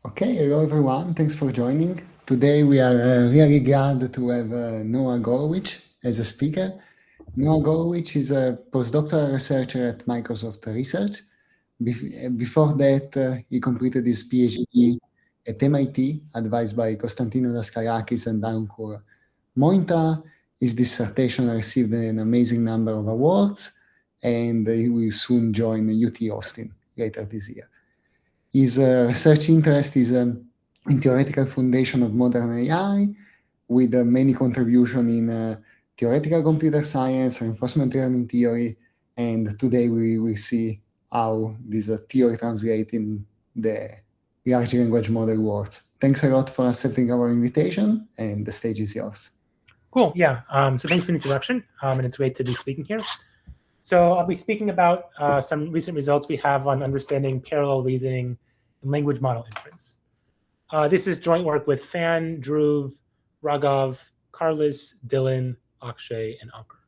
Okay, hello everyone. Thanks for joining. Today we are really glad to have Noah Golowich as a speaker. Noah Golowich is a postdoctoral researcher at Microsoft Research. Before that, he completed his PhD at MIT, advised by Konstantinos Daskalakis and Ankur Mointa. His dissertation received an amazing number of awards, and he will soon join UT Austin later this year. His research interest is in theoretical foundation of modern AI, with many contributions in theoretical computer science, reinforcement learning theory, and today we will see how this theory translates in the large language model world. Thanks a lot for accepting our invitation, and the stage is yours. Cool. Yeah. So thanks for the introduction, and it's great to be speaking here. So I'll be speaking about some recent results we have on understanding parallel reasoning and language model inference. This is joint work with Fan, Dhruv, Raghav, Carlos, Dylan, Akshay, and Ankur.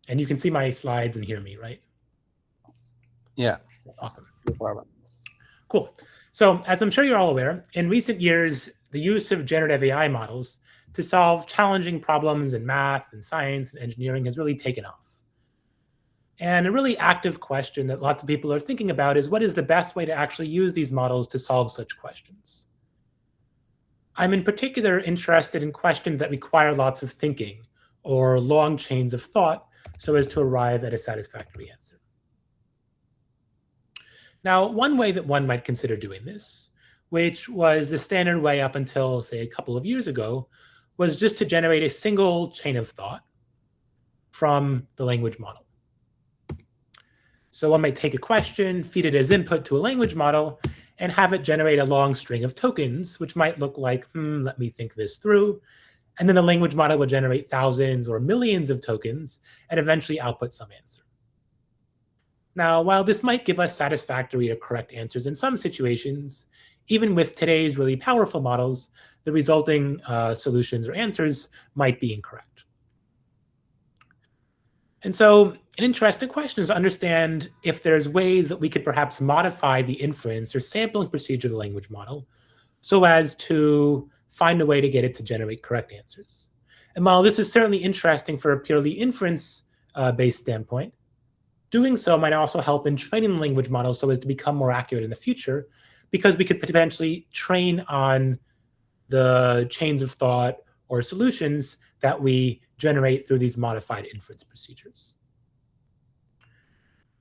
And you can see my slides and hear me, right? Yeah. Awesome. Cool. So as I'm sure you're all aware, in recent years, the use of generative AI models to solve challenging problems in math and science and engineering has really taken off. And a really active question that lots of people are thinking about is what is the best way to actually use these models to solve such questions? I'm in particular interested in questions that require lots of thinking or long chains of thought so as to arrive at a satisfactory answer. Now, one way that one might consider doing this, which was the standard way up until, say, a couple of years ago, was just to generate a single chain of thought from the language model. So one might take a question, feed it as input to a language model, and have it generate a long string of tokens, which might look like, let me think this through. And then the language model will generate thousands or millions of tokens and eventually output some answer. Now, while this might give us satisfactory or correct answers in some situations, even with today's really powerful models, the resulting solutions or answers might be incorrect. And so an interesting question is to understand if there's ways that we could perhaps modify the inference or sampling procedure of the language model so as to find a way to get it to generate correct answers. And while this is certainly interesting for a purely inference-based standpoint, doing so might also help in training the language model so as to become more accurate in the future, because we could potentially train on the chains of thought or solutions that we generate through these modified inference procedures.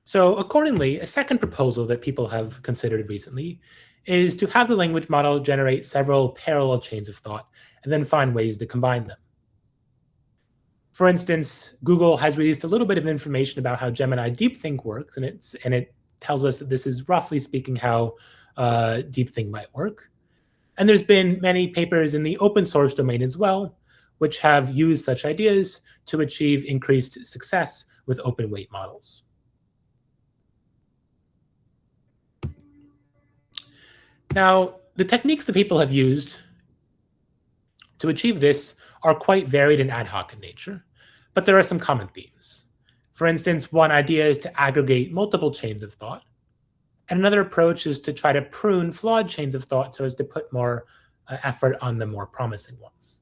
So accordingly, a second proposal that people have considered recently is to have the language model generate several parallel chains of thought and then find ways to combine them. For instance, Google has released a little bit of information about how Gemini DeepThink works, and it tells us that this is roughly speaking how DeepThink might work. And there's been many papers in the open source domain as well, which have used such ideas to achieve increased success with open weight models. Now, the techniques that people have used to achieve this are quite varied and ad hoc in nature, but there are some common themes. For instance, one idea is to aggregate multiple chains of thought, and another approach is to try to prune flawed chains of thought so as to put more effort on the more promising ones.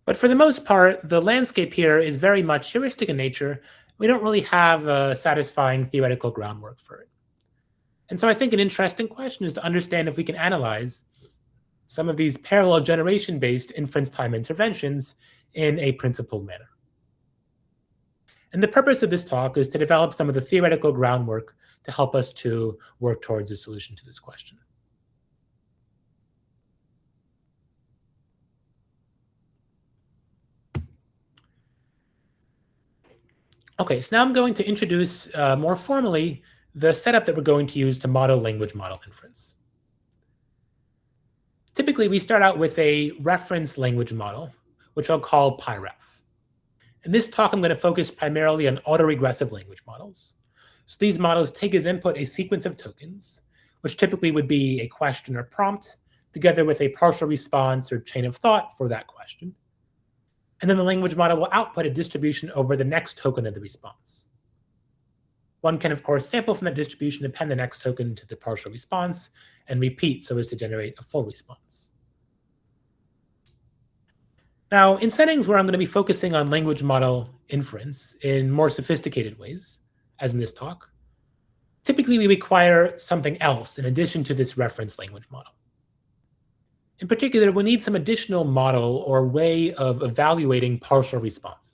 But for the most part, the landscape here is very much heuristic in nature. We don't really have a satisfying theoretical groundwork for it. And so I think an interesting question is to understand if we can analyze some of these parallel generation-based inference time interventions in a principled manner. And the purpose of this talk is to develop some of the theoretical groundwork to help us to work towards a solution to this question. Okay, so now I'm going to introduce more formally the setup that we're going to use to model language model inference. Typically, we start out with a reference language model, which I'll call PyRef. In this talk, I'm going to focus primarily on autoregressive language models. So these models take as input a sequence of tokens, which typically would be a question or prompt, together with a partial response or chain of thought for that question. And then the language model will output a distribution over the next token of the response. one can, of course, sample from that distribution, append the next token to the partial response, and repeat so as to generate a full response. Now, in settings where I'm going to be focusing on language model inference in more sophisticated ways, as in this talk, typically we require something else in addition to this reference language model. In particular, we need some additional model or way of evaluating partial responses.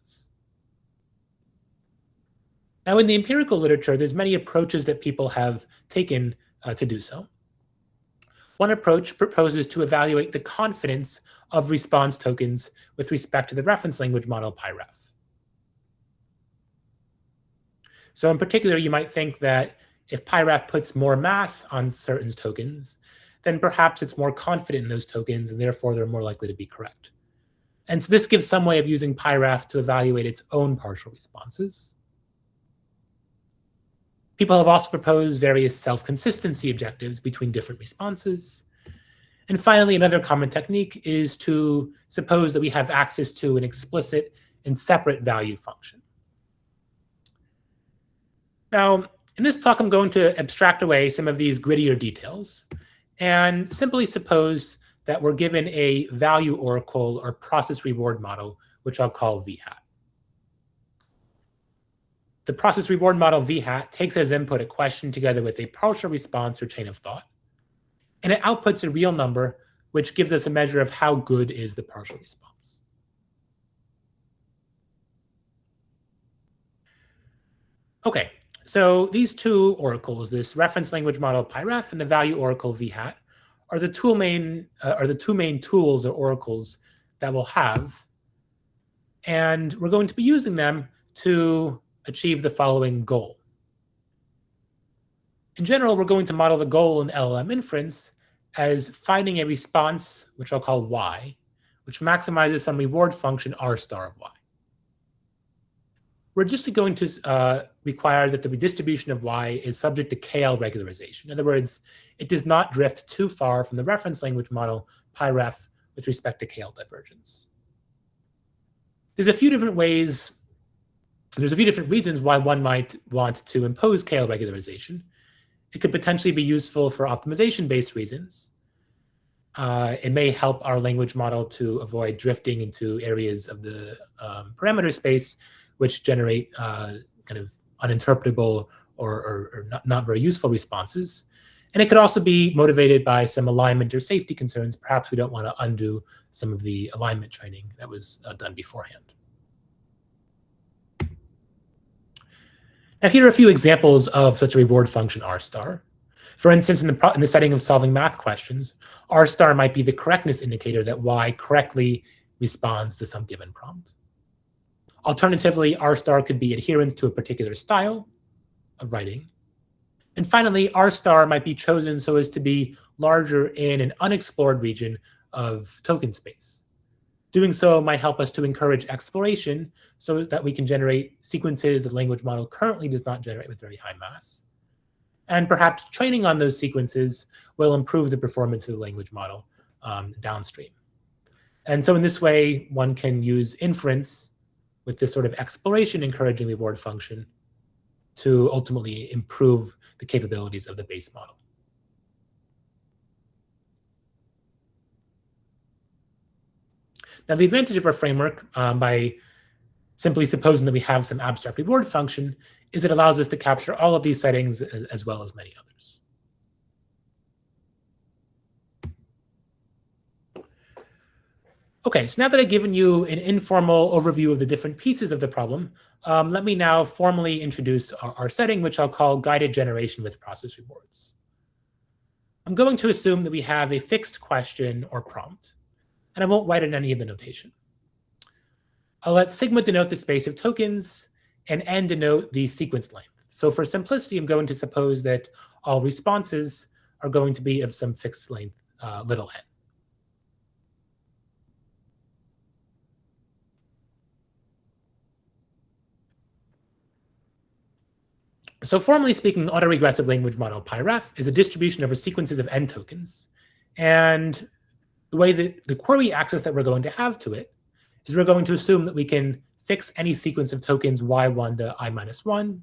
Now, in the empirical literature, there's many approaches that people have taken to do so. One approach proposes to evaluate the confidence of response tokens with respect to the reference language model PyRef. So in particular, you might think that if PyRef puts more mass on certain tokens, then perhaps it's more confident in those tokens, and therefore they're more likely to be correct. And so this gives some way of using PyRef to evaluate its own partial responses. People have also proposed various self-consistency objectives between different responses. And finally, another common technique is to suppose that we have access to an explicit and separate value function. Now, in this talk, I'm going to abstract away some of these grittier details and simply suppose that we're given a value oracle or process reward model, which I'll call VHAT. The process reward model VHAT takes as input a question together with a partial response or chain of thought, and it outputs a real number, which gives us a measure of how good is the partial response. Okay, so these two oracles, this reference language model PyRef and the value oracle VHAT, are the two main tools or oracles that we'll have, and we're going to be using them to achieve the following goal. In general, we're going to model the goal in LLM inference as finding a response, which I'll call Y, which maximizes some reward function R star of Y. We're just going to require that the redistribution of Y is subject to KL regularization. In other words, it does not drift too far from the reference language model PyRef with respect to KL divergence. There's a few different reasons why one might want to impose KL regularization. It could potentially be useful for optimization-based reasons. It may help our language model to avoid drifting into areas of the parameter space, which generate kind of uninterpretable or not very useful responses. And it could also be motivated by some alignment or safety concerns. Perhaps we don't want to undo some of the alignment training that was done beforehand. Now, here are a few examples of such a reward function R star. For instance, in the setting of solving math questions, R star might be the correctness indicator that Y correctly responds to some given prompt. Alternatively, R star could be adherence to a particular style of writing. And finally, R star might be chosen so as to be larger in an unexplored region of token space. Doing so might help us to encourage exploration so that we can generate sequences the language model currently does not generate with very high mass. And perhaps training on those sequences will improve the performance of the language model downstream. And so in this way, one can use inference with this sort of exploration encouraging reward function to ultimately improve the capabilities of the base model. Now, the advantage of our framework, by simply supposing that we have some abstract reward function, is it allows us to capture all of these settings as well as many others. Okay, so now that I've given you an informal overview of the different pieces of the problem, let me now formally introduce our setting, which I'll call guided generation with process rewards. I'm going to assume that we have a fixed question or prompt, and I won't write in any of the notation. I'll let sigma denote the space of tokens and n denote the sequence length. So for simplicity, I'm going to suppose that all responses are going to be of some fixed length, little n. So formally speaking, autoregressive language model PyRef is a distribution over sequences of n tokens. And the way that the query access that we're going to have to it is we're going to assume that we can fix any sequence of tokens y1 to I-1,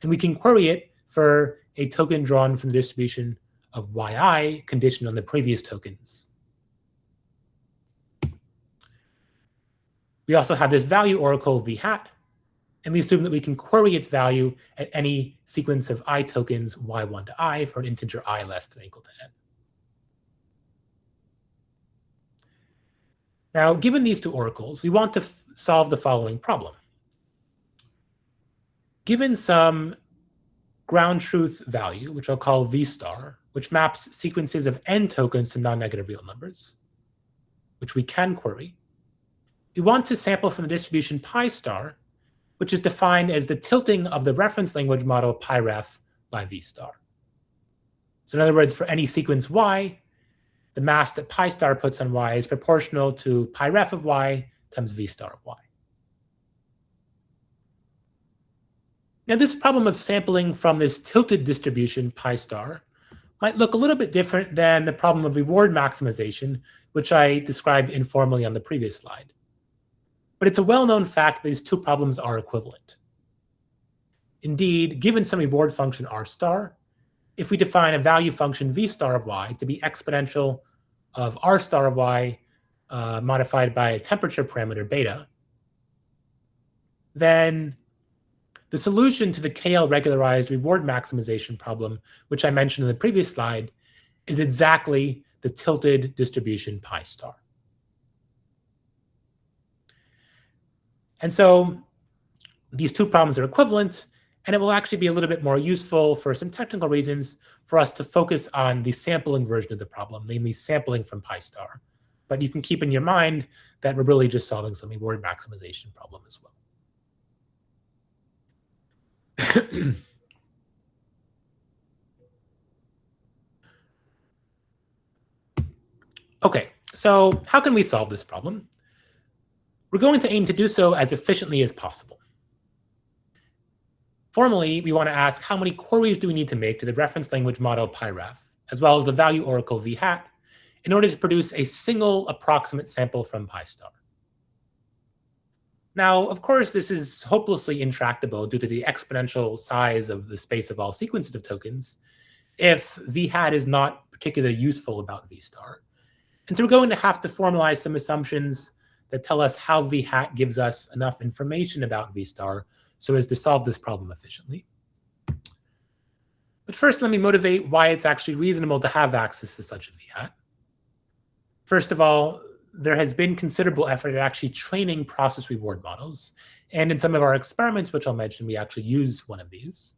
And we can query it for a token drawn from the distribution of yi conditioned on the previous tokens. We also have this value oracle v hat, and we assume that we can query its value at any sequence of I tokens y1 to I for an integer I less than or equal to n. Now, given these two oracles, we want to solve the following problem. Given some ground truth value, which I'll call v star, which maps sequences of n tokens to non-negative real numbers, which we can query, we want to sample from the distribution pi star, which is defined as the tilting of the reference language model pi ref by v star. So in other words, for any sequence y, the mass that pi star puts on y is proportional to pi ref of y times v star of y. Now, this problem of sampling from this tilted distribution pi star might look a little bit different than the problem of reward maximization, which I described informally on the previous slide. But it's a well-known fact that these two problems are equivalent. Indeed, given some reward function r star, if we define a value function v star of y to be exponential of r star of y modified by a temperature parameter beta, then the solution to the KL regularized reward maximization problem, which I mentioned in the previous slide, is exactly the tilted distribution pi star. And so these two problems are equivalent, and it will actually be a little bit more useful for some technical reasons for us to focus on the sampling version of the problem, namely sampling from pi star. But you can keep in your mind that we're really just solving some reward maximization problem as well. Okay, so how can we solve this problem? We're going to aim to do so as efficiently as possible. Formally, we want to ask how many queries do we need to make to the reference language model pi ref, as well as the value oracle v hat, in order to produce a single approximate sample from pi star. Now, of course, this is hopelessly intractable due to the exponential size of the space of all sequences of tokens if v hat is not particularly useful about v star. And so we're going to have to formalize some assumptions that tell us how v hat gives us enough information about v star so as to solve this problem efficiently. But first, let me motivate why it's actually reasonable to have access to such a v hat. First of all, there has been considerable effort at actually training process reward models. And in some of our experiments, which I'll mention, we actually use one of these.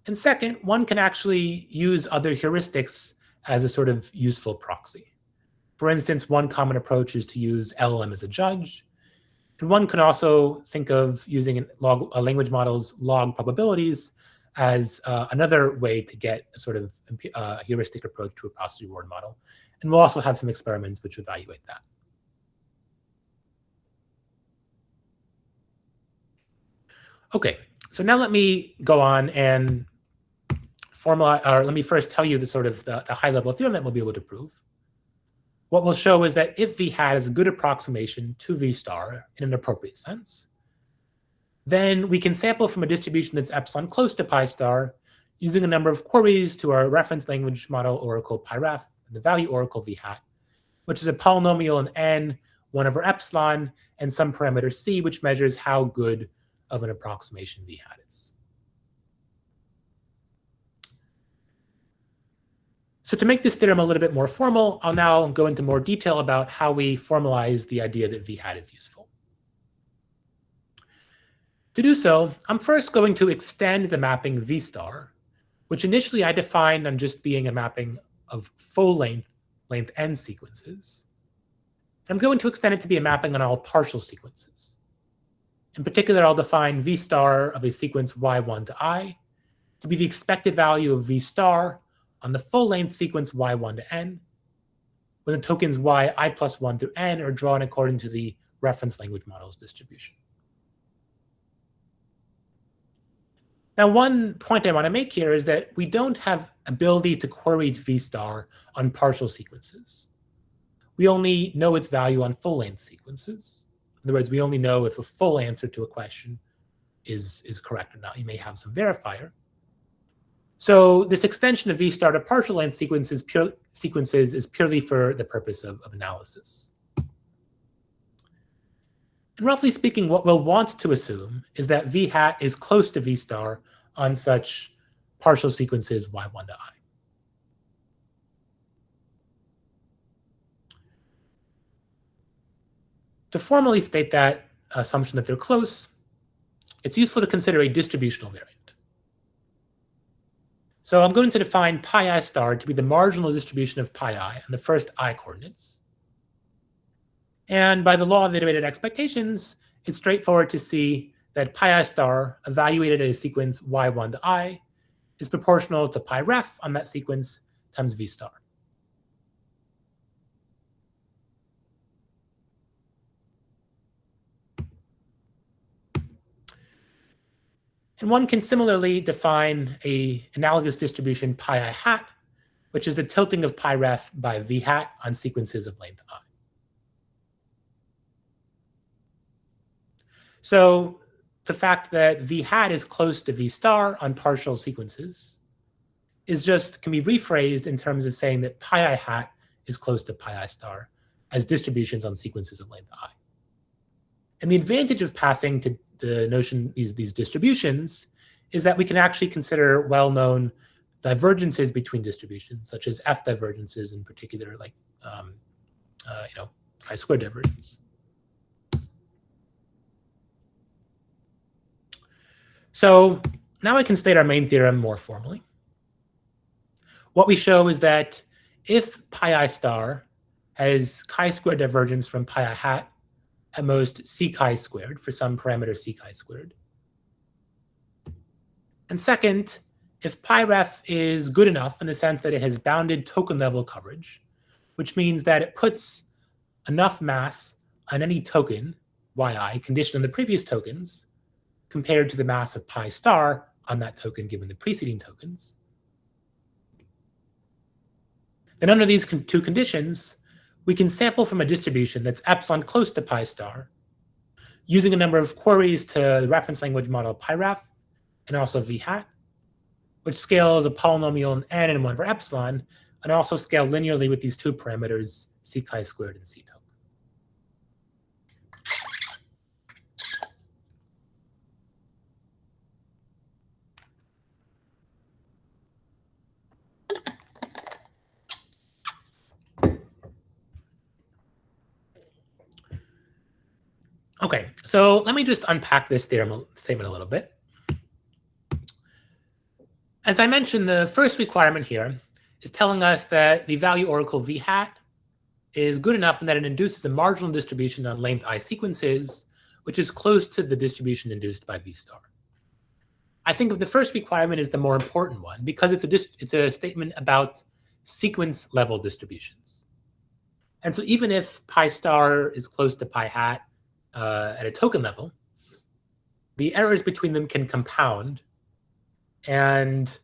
And second, one can actually use other heuristics as a sort of useful proxy. For instance, one common approach is to use LLM as a judge. And one can also think of using a language model's log probabilities as another way to get a sort of heuristic approach to a process reward model. And we'll also have some experiments which evaluate that. Okay, so now let me go on and formalize, or let me first tell you the sort of the high-level theorem that we'll be able to prove. What we'll show is that if v hat is a good approximation to v star in an appropriate sense, then we can sample from a distribution that's epsilon close to pi star using a number of queries to our reference language model oracle pi ref, the value oracle v hat, which is a polynomial in n, 1 over epsilon, and some parameter c, which measures how good of an approximation v hat is. So to make this theorem a little bit more formal, I'll now go into more detail about how we formalize the idea that v hat is useful. To do so, I'm first going to extend the mapping v star, which initially I defined on just being a mapping of full length n sequences. I'm going to extend it to be a mapping on all partial sequences. In particular, I'll define v star of a sequence y1 to I to be the expected value of v star on the full-length sequence y1 to n, when the tokens yi plus 1 through n are drawn according to the reference language model's distribution. Now, one point I want to make here is that we don't have ability to query v star on partial sequences. We only know its value on full-length sequences. In other words, we only know if a full answer to a question is correct or not. You may have some verifier. So this extension of V star to partial length sequences is purely for the purpose of analysis. And roughly speaking, what we'll want to assume is that V hat is close to V star on such partial sequences Y1 to I. To formally state that assumption that they're close, it's useful to consider a distributional variant. So I'm going to define pi I star to be the marginal distribution of pi I on the first I coordinates. And by the law of iterated expectations, it's straightforward to see that pi I star evaluated at a sequence Y1 to I is proportional to pi ref on that sequence times V star. And one can similarly define an analogous distribution pi I hat, which is the tilting of pi ref by V hat on sequences of length I. So the fact that V hat is close to V star on partial sequences can be rephrased in terms of saying that pi I hat is close to pi I star as distributions on sequences of length I. And the advantage of passing to the notion these distributions is that we can actually consider well-known divergences between distributions, such as F divergences in particular, like chi-square divergence. So now I can state our main theorem more formally. What we show is that if pi I star has chi-square divergence from pi I hat, at most c chi squared for some parameter c chi squared. And second, if pi ref is good enough in the sense that it has bounded token level coverage, which means that it puts enough mass on any token, yi, conditioned on the previous tokens, compared to the mass of pi star on that token given the preceding tokens, then under these two conditions, we can sample from a distribution that's epsilon close to pi star, using a number of queries to the reference language model pi ref and also V hat, which scales a polynomial in n and 1 for epsilon, and also scale linearly with these two parameters, c chi squared and c token. Okay, so let me just unpack this theorem statement a little bit. As I mentioned, the first requirement here is telling us that the value oracle V hat is good enough in that it induces a marginal distribution on length I sequences, which is close to the distribution induced by V star. I think of the first requirement as the more important one because it's a statement about sequence level distributions. And so even if pi star is close to pi hat at a token level, the errors between them can compound and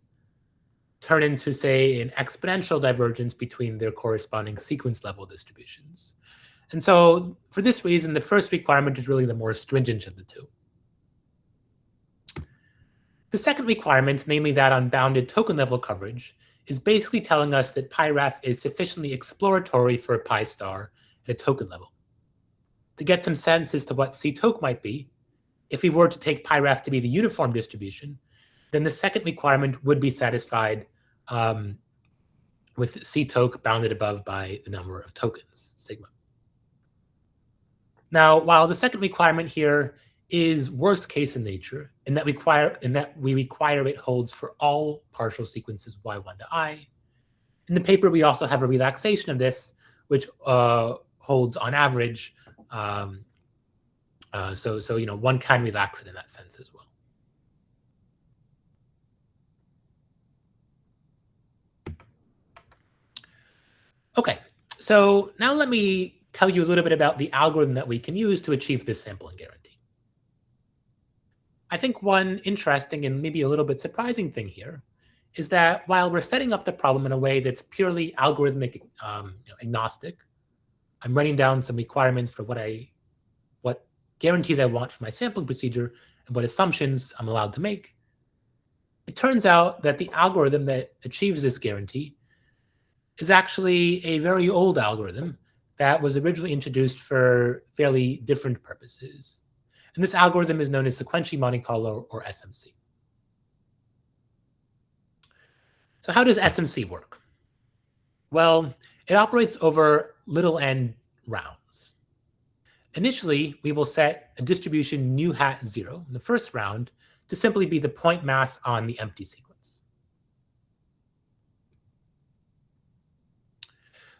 turn into, say, an exponential divergence between their corresponding sequence level distributions. And so for this reason, the first requirement is really the more stringent of the two. The second requirement, namely that on bounded token level coverage, is basically telling us that pi ref is sufficiently exploratory for pi star at a token level. To get some sense as to what c-toke might be, if we were to take pi ref to be the uniform distribution, then the second requirement would be satisfied with c-toke bounded above by the number of tokens, sigma. Now, while the second requirement here is worst case in nature, in that we require it holds for all partial sequences y1 to I, in the paper we also have a relaxation of this, which holds on average. So one can relax it in that sense as well. Okay, so now let me tell you a little bit about the algorithm that we can use to achieve this sampling guarantee. I think one interesting and maybe a little bit surprising thing here is that while we're setting up the problem in a way that's purely algorithmic agnostic, I'm writing down some requirements for what guarantees I want for my sampling procedure, and what assumptions I'm allowed to make, it turns out that the algorithm that achieves this guarantee is actually a very old algorithm that was originally introduced for fairly different purposes. And this algorithm is known as sequential Monte Carlo, or SMC. So how does SMC work? Well, it operates over little n rounds. Initially, we will set a distribution nu hat 0 in the first round to simply be the point mass on the empty sequence.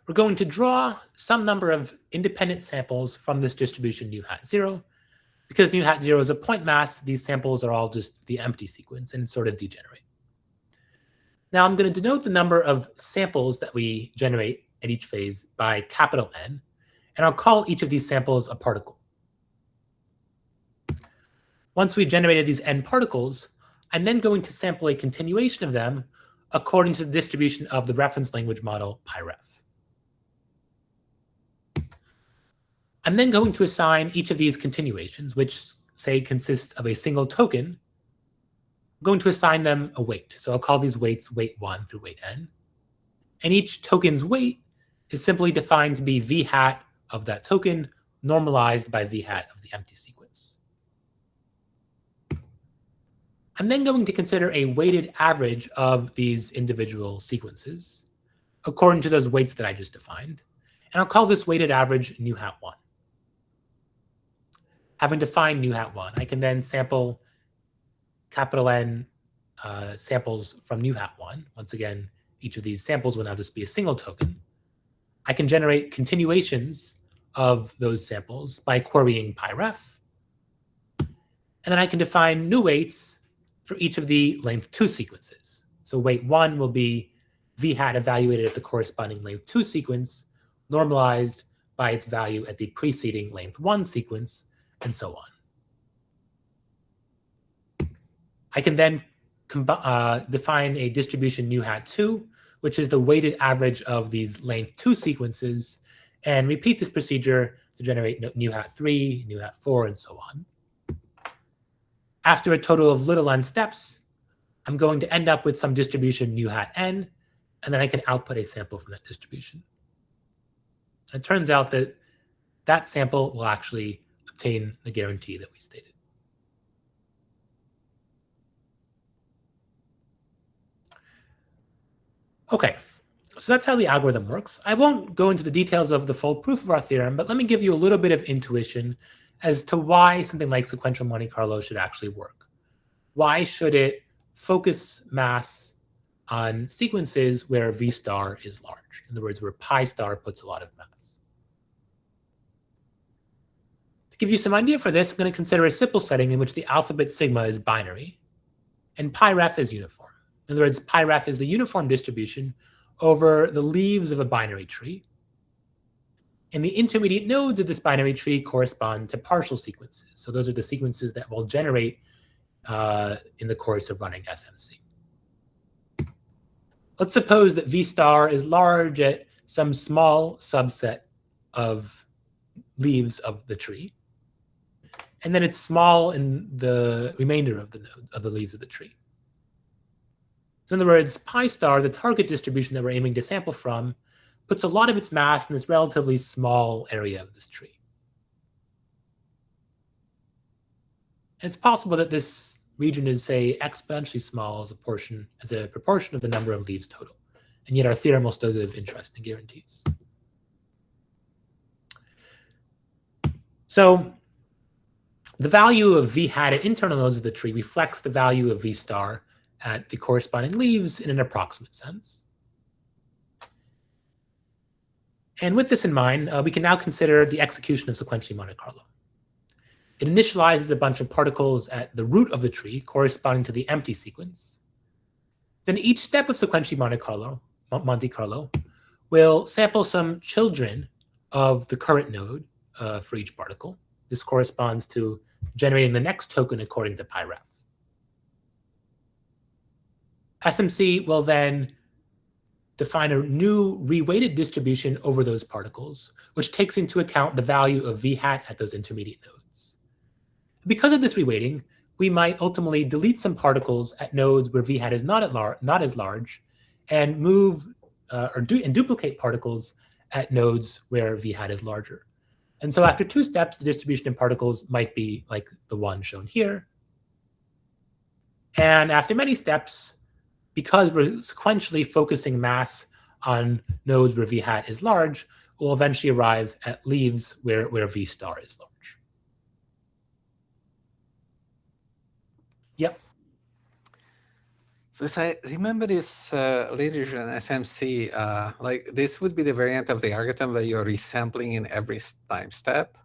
We're going to draw some number of independent samples from this distribution nu hat 0. Because nu hat 0 is a point mass, these samples are all just the empty sequence and sort of degenerate. Now I'm going to denote the number of samples that we generate at each phase by capital N, and I'll call each of these samples a particle. Once we've generated these n particles, I'm then going to sample a continuation of them according to the distribution of the reference language model PyRef. I'm then going to assign each of these continuations, which say consists of a single token. I'm going to assign them a weight. So I'll call these weights weight 1 through weight n. And each token's weight is simply defined to be v hat of that token normalized by v hat of the empty sequence. I'm then going to consider a weighted average of these individual sequences according to those weights that I just defined. And I'll call this weighted average nu hat 1. Having defined nu hat 1, I can then sample capital N samples from nu hat 1. Once again, each of these samples will now just be a single token. I can generate continuations of those samples by querying PyRef. And then I can define new weights for each of the length 2 sequences. So weight 1 will be v hat evaluated at the corresponding length 2 sequence, normalized by its value at the preceding length 1 sequence, and so on. I can then define a distribution nu hat 2, which is the weighted average of these length 2 sequences, and repeat this procedure to generate nu hat 3, nu hat 4, and so on. After a total of little n steps, I'm going to end up with some distribution nu hat n, and then I can output a sample from that distribution. It turns out that that sample will actually obtain the guarantee that we stated. Okay, so that's how the algorithm works. I won't go into the details of the full proof of our theorem, but let me give you a little bit of intuition as to why something like sequential Monte Carlo should actually work. Why should it focus mass on sequences where V star is large? In other words, where pi star puts a lot of mass. To give you some idea for this, I'm going to consider a simple setting in which the alphabet sigma is binary and PyRef is uniform. In other words, PyRef is the uniform distribution over the leaves of a binary tree. And the intermediate nodes of this binary tree correspond to partial sequences. So those are the sequences that will generate in the course of running SMC. Let's suppose that V star is large at some small subset of leaves of the tree, and then it's small in the remainder of the leaves of the tree. So in other words, pi star, the target distribution that we're aiming to sample from, puts a lot of its mass in this relatively small area of this tree. And it's possible that this region is, say, exponentially small as a proportion of the number of leaves total. And yet our theorem will still give interesting guarantees. So the value of V hat at internal nodes of the tree reflects the value of V star at the corresponding leaves in an approximate sense. And with this in mind, we can now consider the execution of sequentially Monte Carlo. It initializes a bunch of particles at the root of the tree corresponding to the empty sequence. Then each step of sequentially Monte Carlo will sample some children of the current node for each particle. This corresponds to generating the next token according to PyRef. SMC will then define a new reweighted distribution over those particles, which takes into account the value of V hat at those intermediate nodes. Because of this reweighting, we might ultimately delete some particles at nodes where v hat is not as large, and move and duplicate particles at nodes where v hat is larger. And so after 2 steps, the distribution in particles might be like the one shown here. And after many steps, because we're sequentially focusing mass on nodes where v hat is large, we'll eventually arrive at leaves where v star is large. Yep. So as I remember this literature in SMC, like this would be the variant of the algorithm where you're resampling in every time step.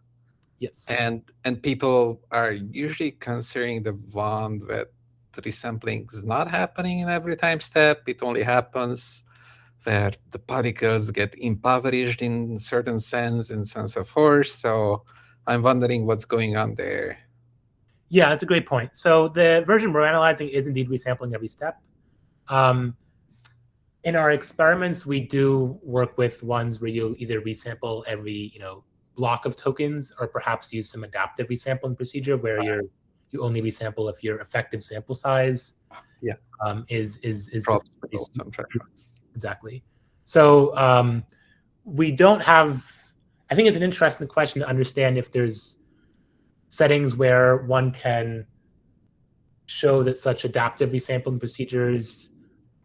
Yes. And people are usually considering the one that the resampling is not happening in every time step. It only happens where the particles get impoverished in certain sense and so on and so forth. So I'm wondering what's going on there. Yeah, that's a great point. So the version we're analyzing is indeed resampling every step. In our experiments, we do work with ones where you either resample every block of tokens, or perhaps use some adaptive resampling procedure where you only resample if your effective sample size is exactly. So we don't have. I think it's an interesting question to understand if there's settings where one can show that such adaptive resampling procedures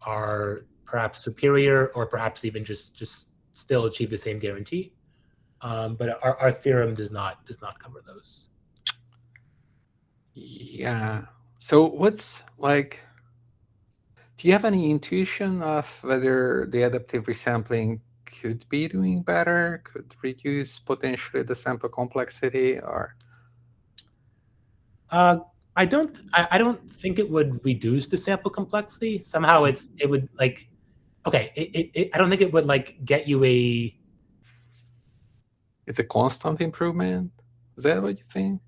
are perhaps superior, or perhaps even just still achieve the same guarantee. But our theorem does not cover those. Yeah. So what's like? Do you have any intuition of whether the adaptive resampling could be doing better, could reduce potentially the sample complexity, or? I don't think it would reduce the sample complexity. Somehow it would like, okay, I don't think it would like get you a. It's a constant improvement. Is that what you think?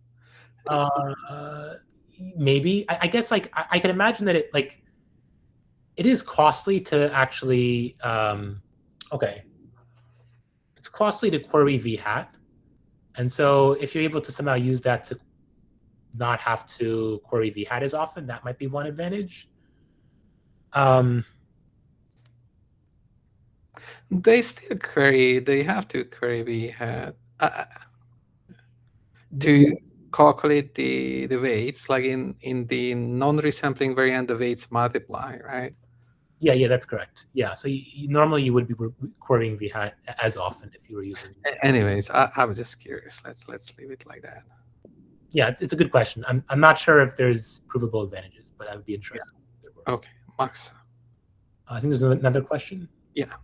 Maybe I guess like I can imagine that it is costly to actually it's costly to query v hat, and so if you're able to somehow use that to not have to query v hat as often, that might be one advantage. They still query. They have to query v hat to calculate the weights. Like in the non-resampling variant, the weights multiply, right? Yeah, that's correct. Yeah, so normally you would be querying v hat as often if you were using. Anyways, I was just curious. Let's leave it like that. Yeah, it's a good question. I'm not sure if there's provable advantages, but I would be interested. Yeah. Okay, Max. I think there's another question. Yeah.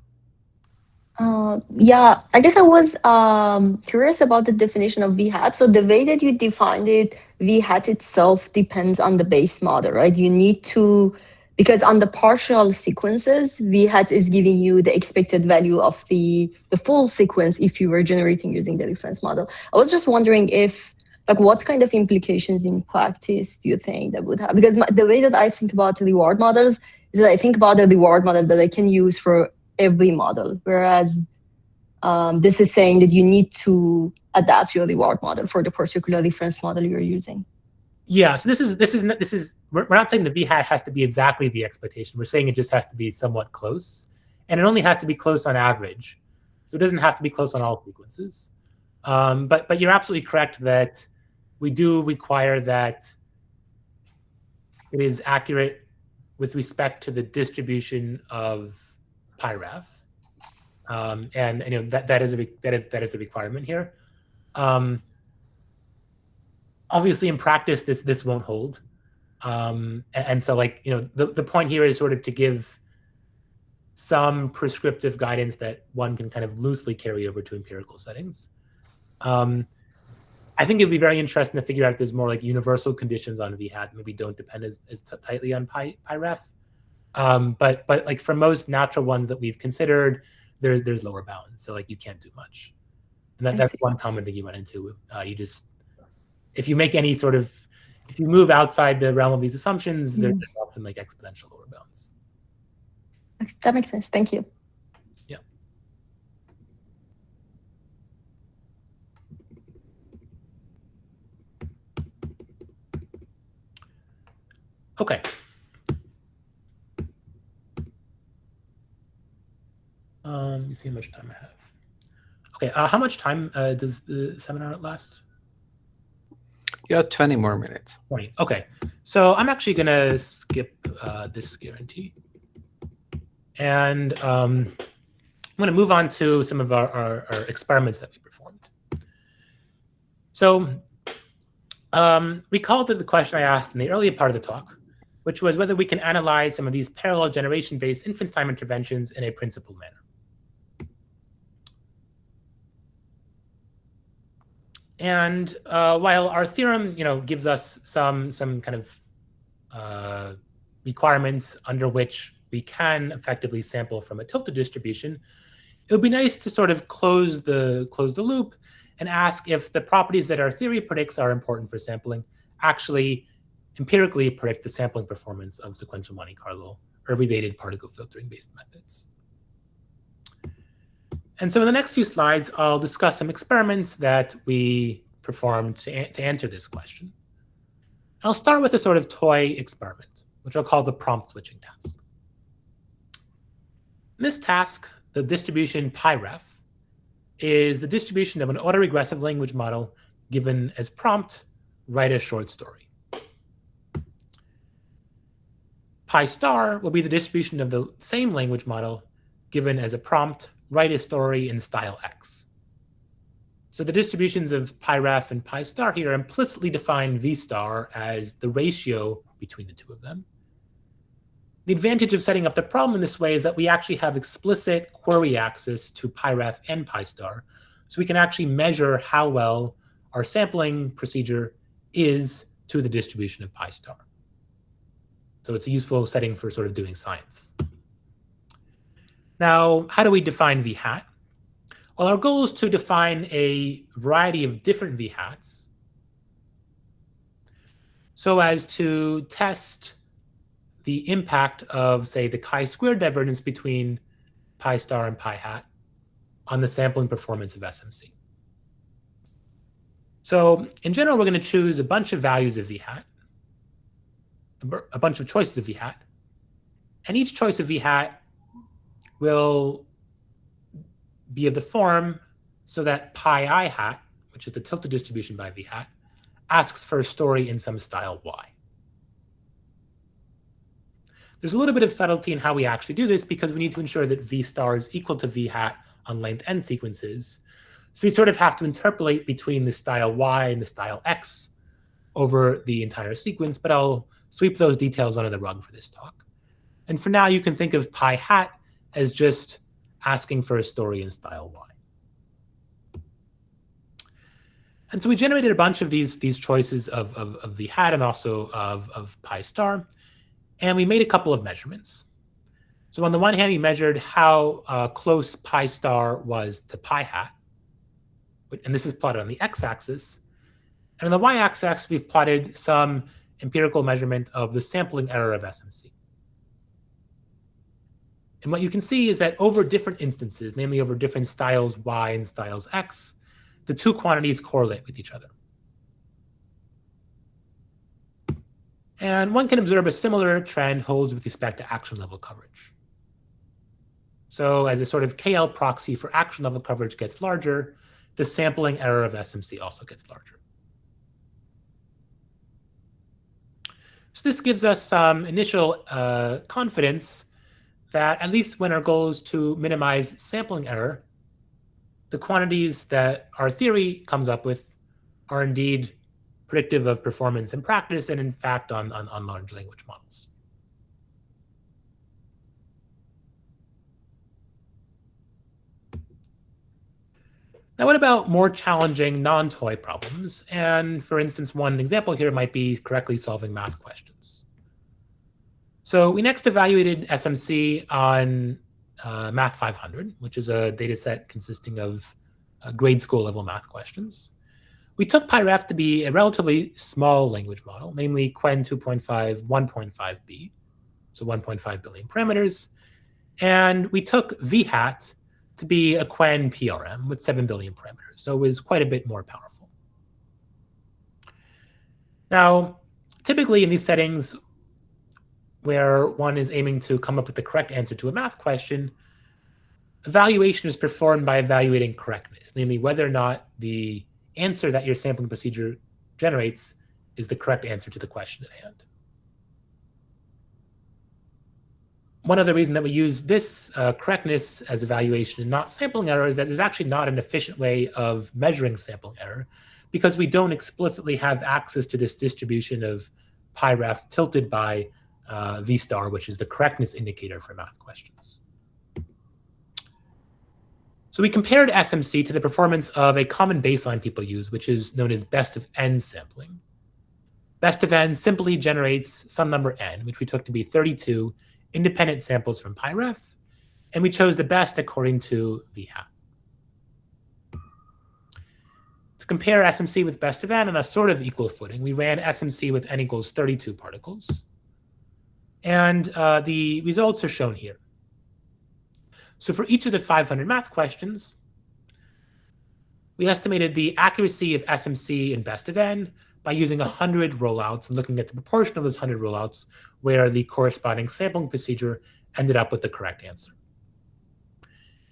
Yeah, I guess I was curious about the definition of v hat. So the way that you defined it, v hat itself depends on the base model, right? You need to, because on the partial sequences, v hat is giving you the expected value of the full sequence if you were generating using the difference model. I was just wondering if, like, what kind of implications in practice do you think that would have? Because the way that I think about reward models is that I think about a reward model that I can use for every model, whereas this is saying that you need to adapt your reward model for the particular reference model you're using. Yeah, so this is we're not saying the v hat has to be exactly the expectation. We're saying it just has to be somewhat close, and it only has to be close on average. So it doesn't have to be close on all sequences. But you're absolutely correct that we do require that it is accurate with respect to the distribution of PyRef, and that is a requirement here. Obviously, in practice, this won't hold, and so the point here is sort of to give some prescriptive guidance that one can kind of loosely carry over to empirical settings. I think it'd be very interesting to figure out if there's more like universal conditions on v hat, maybe don't depend as tightly on PyRef. But like for most natural ones that we've considered, there's lower bounds, so like you can't do much. And that's one common thing you run into. You just, if you make any sort of, if you move outside the realm of these assumptions, there's often like exponential lower bounds. That makes sense. Thank you. Yeah. Okay. Let me see how much time I have. Okay, how much time does the seminar last? You have 20 more minutes. 20. Okay, so I'm actually going to skip this guarantee. And I'm going to move on to some of our experiments that we performed. So recall the question I asked in the earlier part of the talk, which was whether we can analyze some of these parallel generation-based inference time interventions in a principled manner. And while our theorem, gives us some kind of requirements under which we can effectively sample from a tilted distribution, it would be nice to sort of close the loop and ask if the properties that our theory predicts are important for sampling actually empirically predict the sampling performance of sequential Monte Carlo or related particle filtering based methods. And so in the next few slides, I'll discuss some experiments that we performed to answer this question. I'll start with a sort of toy experiment, which I'll call the prompt switching task. In this task, the distribution πref is the distribution of an autoregressive language model given as prompt, write a short story. Pi star will be the distribution of the same language model given as a prompt, write a story in style X. So the distributions of πref and pi star here implicitly define v star as the ratio between the two of them. The advantage of setting up the problem in this way is that we actually have explicit query access to πref and pi star, so we can actually measure how well our sampling procedure is to the distribution of pi star. So it's a useful setting for sort of doing science. Now, how do we define v hat? Well, our goal is to define a variety of different v hats so as to test the impact of, say, the chi-squared divergence between pi star and pi hat on the sampling performance of SMC. So in general, we're going to choose a bunch of values of v hat, a bunch of choices of v hat, and each choice of v hat will be of the form so that pi I hat, which is the tilted distribution by v hat, asks for a story in some style y. There's a little bit of subtlety in how we actually do this because we need to ensure that v star is equal to v hat on length n sequences. So we sort of have to interpolate between the style y and the style x over the entire sequence, but I'll sweep those details under the rug for this talk. And for now, you can think of pi hat as just asking for a story in style y. And so we generated a bunch of these choices of v hat and also of pi star. And we made a couple of measurements. So on the one hand, we measured how close pi star was to pi hat. And this is plotted on the x-axis. And on the y-axis, we've plotted some empirical measurement of the sampling error of SMC. And what you can see is that over different instances, namely over different styles y and styles x, the two quantities correlate with each other. And one can observe a similar trend holds with respect to action level coverage. So as a sort of KL proxy for action level coverage gets larger, the sampling error of SMC also gets larger. So this gives us some initial confidence that at least when our goal is to minimize sampling error, the quantities that our theory comes up with are indeed predictive of performance in practice and in fact on large language models. Now, what about more challenging non-toy problems? And for instance, one example here might be correctly solving math questions. So we next evaluated SMC on Math 500, which is a data set consisting of grade school level math questions. We took πref to be a relatively small language model, namely Quen 2.5, 1.5b, so 1.5 billion parameters. And we took v hat to be a Quen PRM with 7 billion parameters, so it was quite a bit more powerful. Now, typically in these settings, where one is aiming to come up with the correct answer to a math question, evaluation is performed by evaluating correctness, namely whether or not the answer that your sampling procedure generates is the correct answer to the question at hand. One other reason that we use this correctness as evaluation and not sampling error is that there's actually not an efficient way of measuring sampling error, because we don't explicitly have access to this distribution of pi ref tilted by V star, which is the correctness indicator for math questions. So we compared SMC to the performance of a common baseline people use, which is known as best of n sampling. Best of n simply generates some number n, which we took to be 32 independent samples from pi ref, and we chose the best according to V hat. To compare SMC with best of n on a sort of equal footing, we ran SMC with n equals 32 particles. And the results are shown here. So for each of the 500 math questions, we estimated the accuracy of SMC in best of n by using 100 rollouts and looking at the proportion of those 100 rollouts where the corresponding sampling procedure ended up with the correct answer.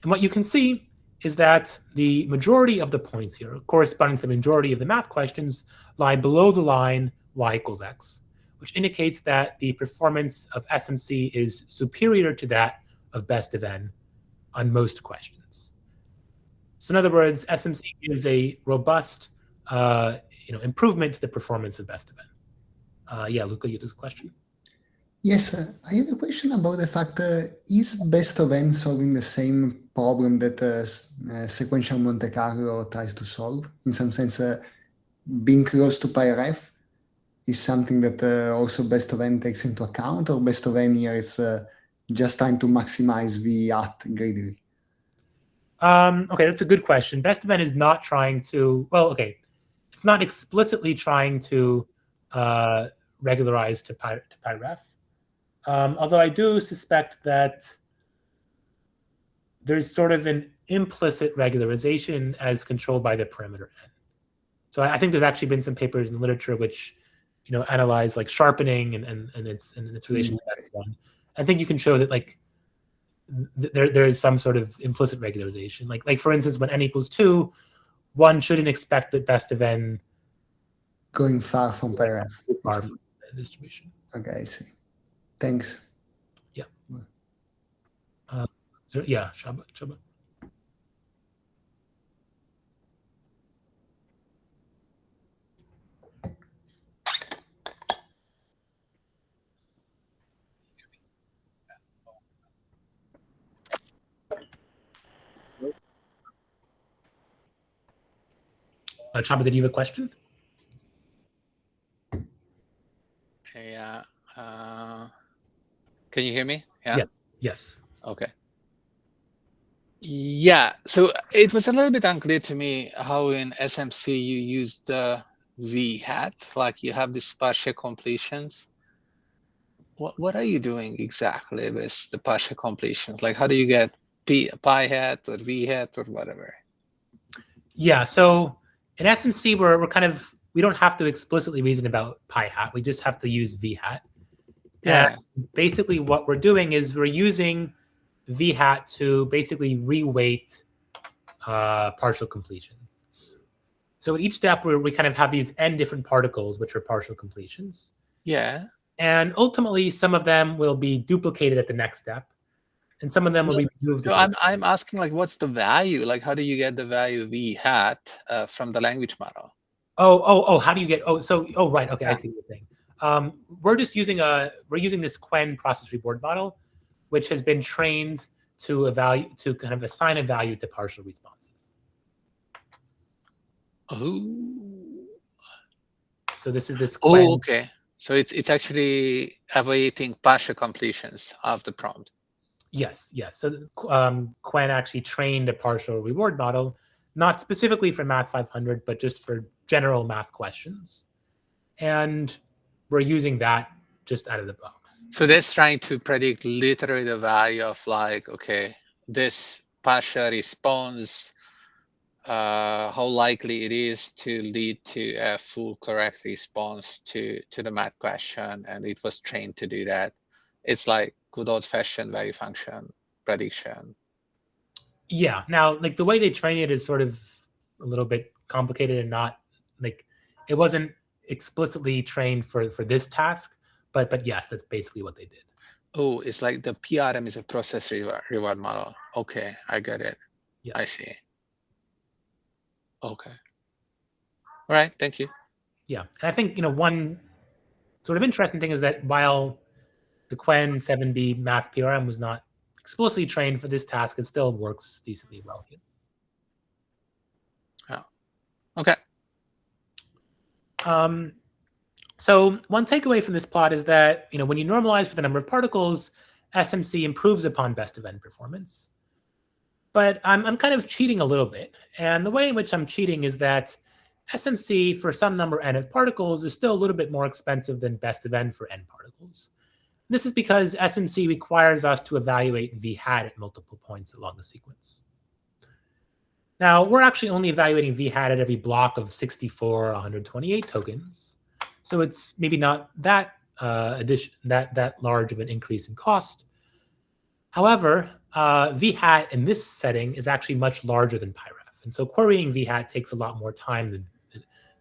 And what you can see is that the majority of the points here, corresponding to the majority of the math questions, lie below the line y equals x, which indicates that the performance of SMC is superior to that of best of n on most questions. So in other words, SMC is a robust improvement to the performance of best of n. Yeah, Luca, you have a question? Yes, I have a question about the fact, is best of n solving the same problem that sequential Monte Carlo tries to solve? In some sense, being close to pi ref is something that also best of n takes into account, or best of n here is just trying to maximize V hat greedily? Okay, that's a good question. Best of n is not trying to, it's not explicitly trying to regularize to pi ref. Although I do suspect that there's sort of an implicit regularization as controlled by the parameter n. So I think there's actually been some papers in the literature which, analyze like sharpening and its relation to that one. I think you can show that there is some sort of implicit regularization. Like for instance, when n equals 2, one shouldn't expect that best of n going far from pi ref. Far from the distribution. Okay, I see. Thanks. Yeah. Yeah, Shaba. Chaba, did you have a question? Yeah. Can you hear me? Yeah. Yes. Okay. Yeah. So it was a little bit unclear to me how in SMC you use the V hat, like you have these partial completions. What are you doing exactly with the partial completions? Like how do you get pi hat or V hat or whatever? Yeah. So in SMC, we don't have to explicitly reason about pi hat. We just have to use V hat. Yeah. And basically what we're doing is we're using V hat to basically reweight partial completions. So at each step, we kind of have these n different particles, which are partial completions. Yeah. And ultimately, some of them will be duplicated at the next step, and some of them will be moved. So I'm asking, like, what's the value? Like, how do you get the value V hat from the language model? How do you get? Right. Okay, Yeah. I see what you're saying. We're using this Quen process reward model, which has been trained to kind of assign a value to partial responses. Oh. So this is this Quen. Oh, okay. So it's actually evaluating partial completions of the prompt. Yes. So Quen actually trained a partial reward model, not specifically for Math 500, but just for general math questions. And we're using that just out of the box. So that's trying to predict literally the value of, like, okay, this partial response, how likely it is to lead to a full correct response to the math question, and it was trained to do that. It's like good old-fashioned value function prediction. Yeah. Now, like the way they train it is sort of a little bit complicated and not like it wasn't explicitly trained for this task, but yes, that's basically what they did. Oh, it's like the PRM is a process reward model. Okay, I get it. Yes. I see. Okay. All right, thank you. Yeah, and I think one sort of interesting thing is that while the Quen 7B math PRM was not explicitly trained for this task, it still works decently well here. Oh. Okay. So one takeaway from this plot is that when you normalize for the number of particles, SMC improves upon best of n performance. But I'm kind of cheating a little bit, and the way in which I'm cheating is that SMC for some number n of particles is still a little bit more expensive than best of n for n particles. This is because SMC requires us to evaluate v hat at multiple points along the sequence. Now, we're actually only evaluating v hat at every block of 64 or 128 tokens. So it's maybe not that that large of an increase in cost. However, v hat in this setting is actually much larger than PyRef. And so querying v hat takes a lot more time than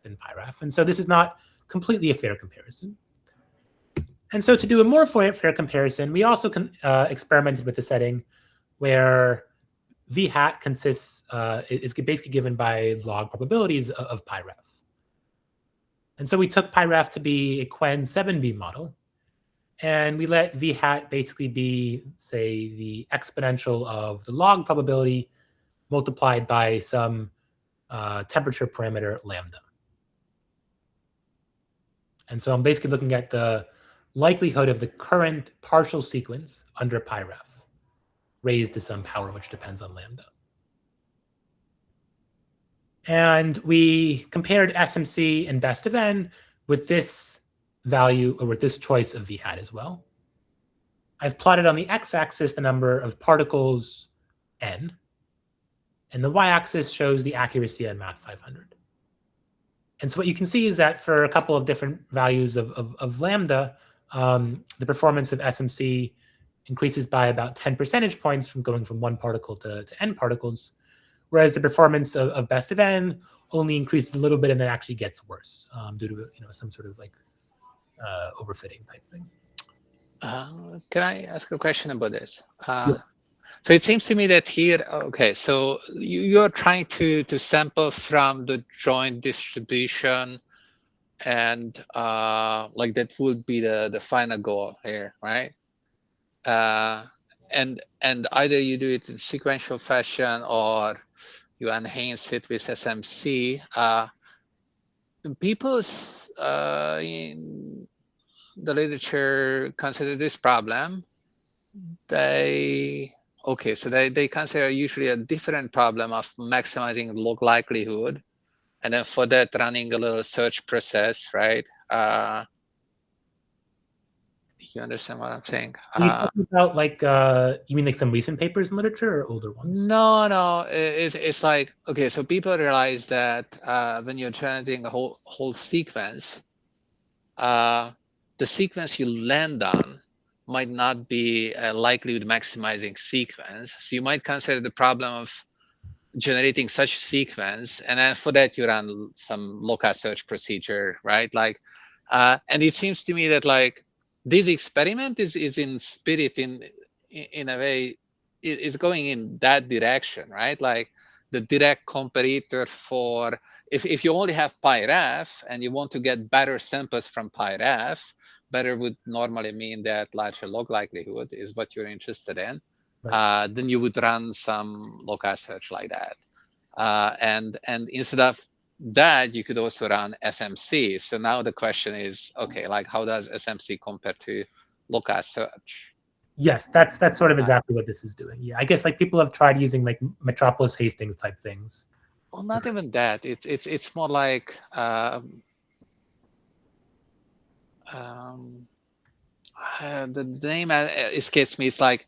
PyRef. And so this is not completely a fair comparison. And so to do a more fair comparison, we also experimented with a setting where v hat consists is basically given by log probabilities of PyRef. And so we took PyRef to be a Quen 7B model, and we let v hat basically be, say, the exponential of the log probability multiplied by some temperature parameter lambda. And so I'm basically looking at the likelihood of the current partial sequence under PyRef raised to some power which depends on lambda. And we compared SMC and best of n with this value, or with this choice of v hat as well. I've plotted on the x-axis the number of particles n, and the y-axis shows the accuracy on Math 500. And so what you can see is that for a couple of different values of lambda, the performance of SMC increases by about 10 percentage points from going from 1 particle to n particles, whereas the performance of best of n only increases a little bit and then actually gets worse due to some sort of like overfitting type thing. Can I ask a question about this? Yeah. So it seems to me that here, okay, so you're trying to sample from the joint distribution, and like that would be the final goal here, right? And either you do it in sequential fashion or you enhance it with SMC. People in the literature consider this problem. They consider usually a different problem of maximizing log likelihood, and then for that running a little search process, right? You understand what I'm saying? Are you talking about like you mean like some recent papers in literature or older ones? No, it's like, okay, so people realize that when you're generating a whole sequence, the sequence you land on might not be a likelihood maximizing sequence. So you might consider the problem of generating such a sequence, and then for that you run some local search procedure, right? Like, and it seems to me that like this experiment is in spirit, in a way, is going in that direction, right? Like the direct comparator for if you only have PyRef and you want to get better samples from PyRef, better would normally mean that larger log likelihood is what you're interested in. Right. Then you would run some local search like that. And instead of that, you could also run SMC. So now the question is, okay, like how does SMC compare to local search? Yes, that's sort of exactly what this is doing. Yeah, I guess like people have tried using like Metropolis Hastings type things. Well, not even that. It's more like the name escapes me. It's like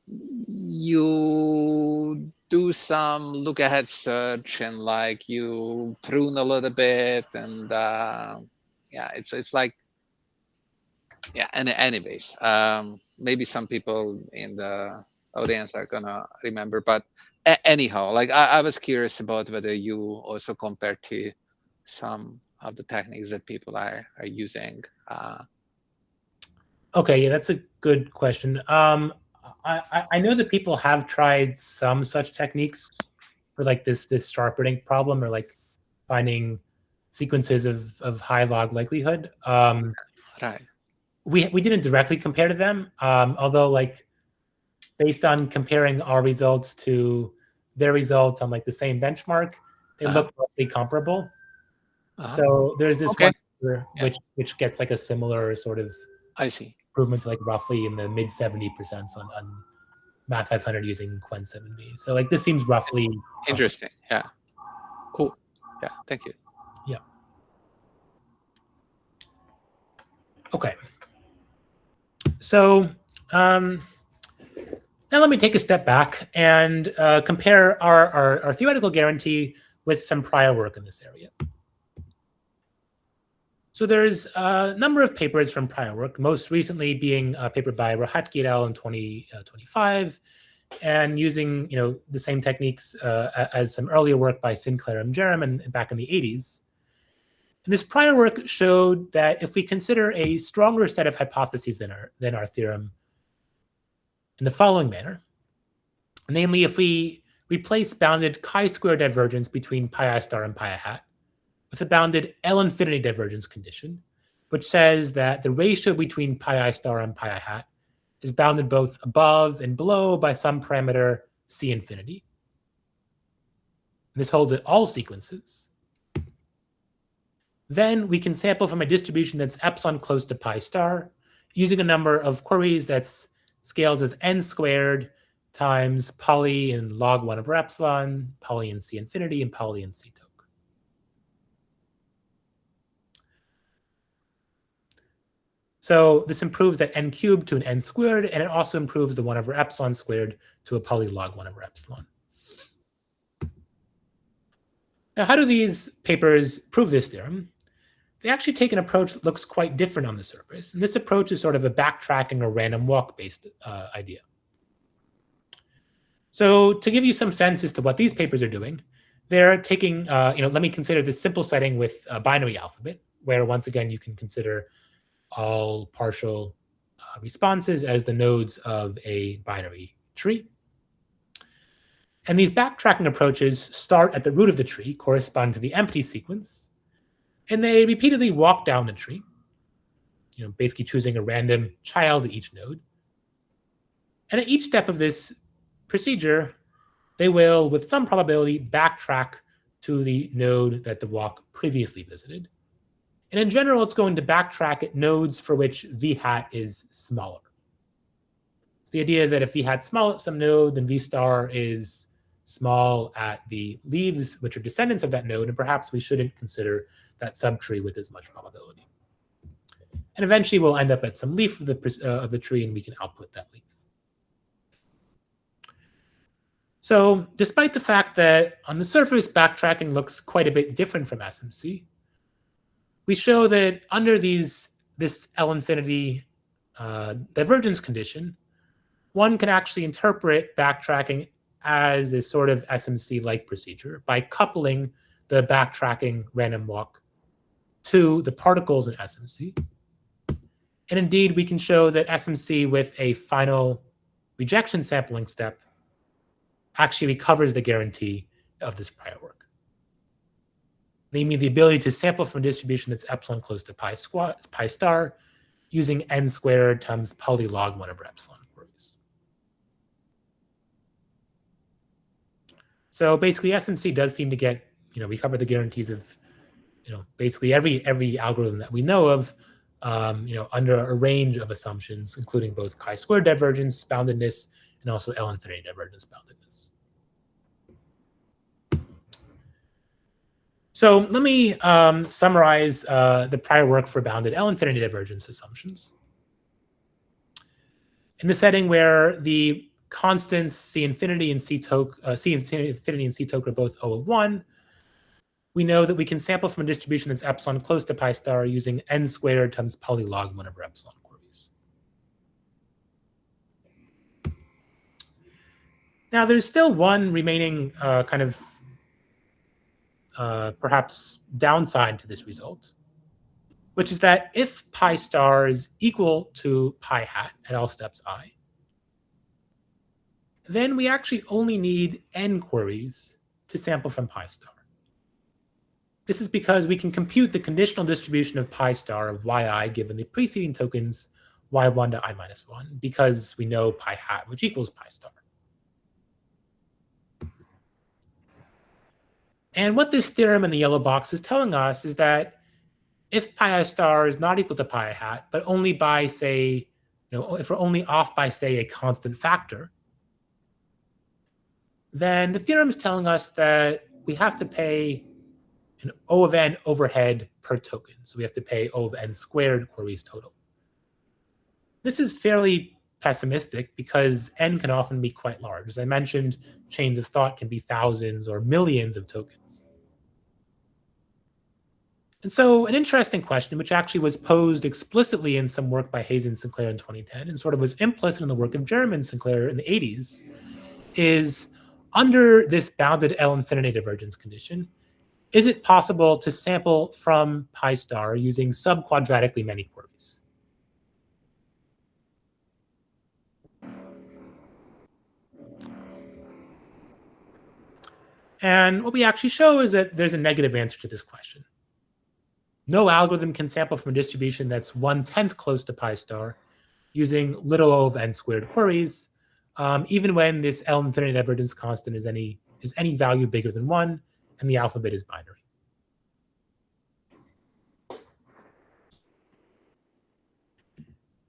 you do some look ahead search and like you prune a little bit, and yeah, it's like, yeah. And anyways, maybe some people in the audience are gonna remember, but anyhow, like I was curious about whether you also compared to some of the techniques that people are using. Okay, yeah, that's a good question. I know that people have tried some such techniques for like this sharpening problem, or like finding sequences of high log likelihood. Right. We didn't directly compare to them, although like based on comparing our results to their results on like the same benchmark, they look roughly comparable. So there's this Okay. one paper which gets like a similar sort of I see. improvement, like roughly in the mid 70% on Math 500 using Quen 7b. So like this seems roughly interesting. Yeah. Cool. Yeah. Thank you. Yeah. Okay. So now let me take a step back and compare our theoretical guarantee with some prior work in this area. So there's a number of papers from prior work, most recently being a paper by Rohatki et al. In 2025, and using the same techniques as some earlier work by Sinclair and Jerem and back in the 80s. And this prior work showed that if we consider a stronger set of hypotheses than our theorem in the following manner, namely if we replace bounded chi-square divergence between pi I star and pi I hat with a bounded L infinity divergence condition, which says that the ratio between pi I star and pi I hat is bounded both above and below by some parameter C infinity. And this holds at all sequences. Then we can sample from a distribution that's epsilon close to pi star using a number of queries that scales as n squared times poly in log 1 over epsilon, poly in C infinity, and poly in C toke. So this improves that n cubed to an n squared, and it also improves the 1 over epsilon squared to a poly log 1 over epsilon. Now, how do these papers prove this theorem? They actually take an approach that looks quite different on the surface. And this approach is sort of a backtracking or random walk-based idea. So to give you some sense as to what these papers are doing, they're taking, let me consider this simple setting with a binary alphabet, where once again, you can consider all partial responses as the nodes of a binary tree. And these backtracking approaches start at the root of the tree, correspond to the empty sequence, and they repeatedly walk down the tree, basically choosing a random child at each node. And at each step of this procedure, they will, with some probability, backtrack to the node that the walk previously visited. And in general, it's going to backtrack at nodes for which v hat is smaller. So the idea is that if v hat small at some node, then v star is small at the leaves, which are descendants of that node, and perhaps we shouldn't consider that subtree with as much probability. And eventually, we'll end up at some leaf of the tree, and we can output that leaf. So despite the fact that on the surface, backtracking looks quite a bit different from SMC, we show that under this L infinity divergence condition, one can actually interpret backtracking as a sort of SMC-like procedure by coupling the backtracking random walk to the particles in SMC. And indeed, we can show that SMC with a final rejection sampling step actually recovers the guarantee of this prior work. Namely, the ability to sample from a distribution that's epsilon close to pi star using n squared times poly log 1 over epsilon queries. So basically, SMC does seem to get, recover the guarantees of, basically every algorithm that we know of, under a range of assumptions, including both chi-squared divergence boundedness and also L infinity divergence boundedness. So let me summarize the prior work for bounded L infinity divergence assumptions. In the setting where the constants C infinity and C toke, C infinity and C toke are both O of 1, we know that we can sample from a distribution that's epsilon close to pi star using n squared times poly log 1 over epsilon queries. Now, there's still one remaining kind of perhaps downside to this result, which is that if pi star is equal to pi hat at all steps I, then we actually only need n queries to sample from pi star. This is because we can compute the conditional distribution of pi star of yi given the preceding tokens y1 to I-1, because we know pi hat, which equals pi star. And what this theorem in the yellow box is telling us is that if pi star is not equal to pi hat, but only by, say, if we're only off by, say, a constant factor, then the theorem is telling us that we have to pay an O of n overhead per token. So we have to pay O of n squared queries total. This is fairly pessimistic because n can often be quite large. As I mentioned, chains of thought can be thousands or millions of tokens. And so an interesting question, which actually was posed explicitly in some work by Hayes and Sinclair in 2010, and sort of was implicit in the work of Jerem and Sinclair in the 80s, is under this bounded L infinity divergence condition, is it possible to sample from pi star using subquadratically many queries? And what we actually show is that there's a negative answer to this question. No algorithm can sample from a distribution that's 1/10 close to pi star using little O of n squared queries, even when this L infinity divergence constant is any value bigger than 1 and the alpha bit is binary.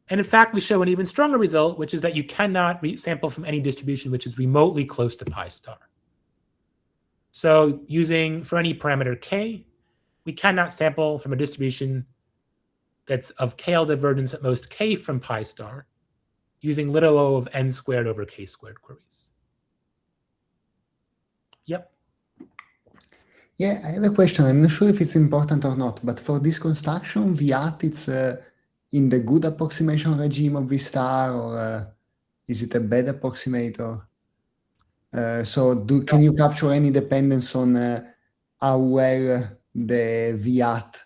And in fact, we show an even stronger result, which is that you cannot sample from any distribution which is remotely close to pi star. So using, for any parameter k, we cannot sample from a distribution that's of KL divergence at most k from pi star using little O of n squared over k squared queries. Yep. Yeah, I have a question. I'm not sure if it's important or not, but for this construction, V hat, it's in the good approximation regime of V star, or is it a bad approximator? So can you capture any dependence on how well the V hat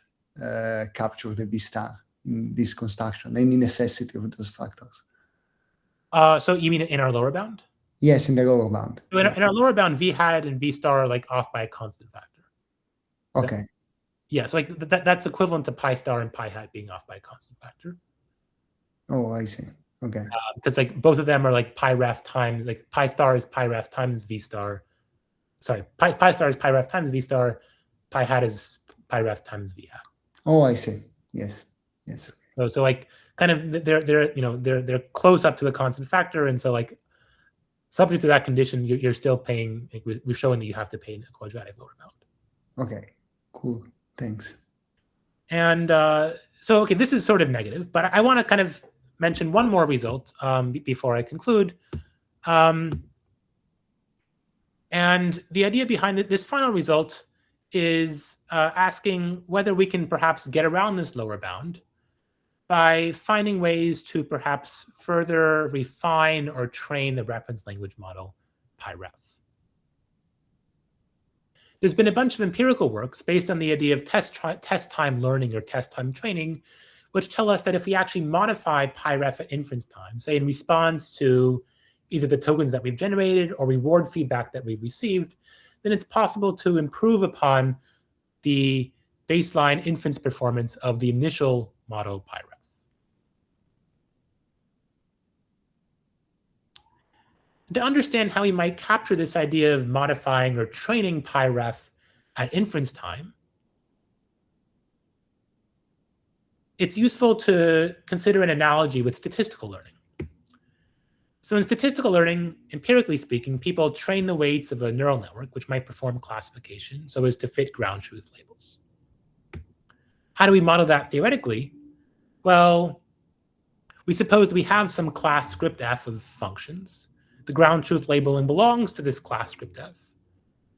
capture the V star in this construction, any necessity of those factors? So you mean in our lower bound? Yes, in the lower bound. So in our lower bound, V hat and V star are like off by a constant factor. Okay. Yeah, so like that's equivalent to pi star and pi hat being off by a constant factor. Oh, I see. Okay. Because like both of them are like pi ref times, like pi star is pi ref times V star. Sorry, pi star is pi ref times V star. Pi hat is pi ref times V hat. Oh, I see. Yes. Yes. So like kind of they're close up to a constant factor, and so like subject to that condition, you're still paying. Like we're showing that you have to pay in a quadratic lower bound. Okay. Cool. Thanks. And so okay, this is sort of negative, but I want to kind of mention one more result before I conclude. And the idea behind this final result is asking whether we can perhaps get around this lower bound by finding ways to perhaps further refine or train the reference language model PyRef. There's been a bunch of empirical works based on the idea of test time learning or test time training, which tell us that if we actually modify PyRef at inference time, say in response to either the tokens that we've generated or reward feedback that we've received, then it's possible to improve upon the baseline inference performance of the initial model PyRef. To understand how we might capture this idea of modifying or training PyRef at inference time, it's useful to consider an analogy with statistical learning. So in statistical learning, empirically speaking, people train the weights of a neural network, which might perform classification so as to fit ground truth labels. How do we model that theoretically? Well, we suppose we have some class script f of functions. The ground truth labeling belongs to this class script f. And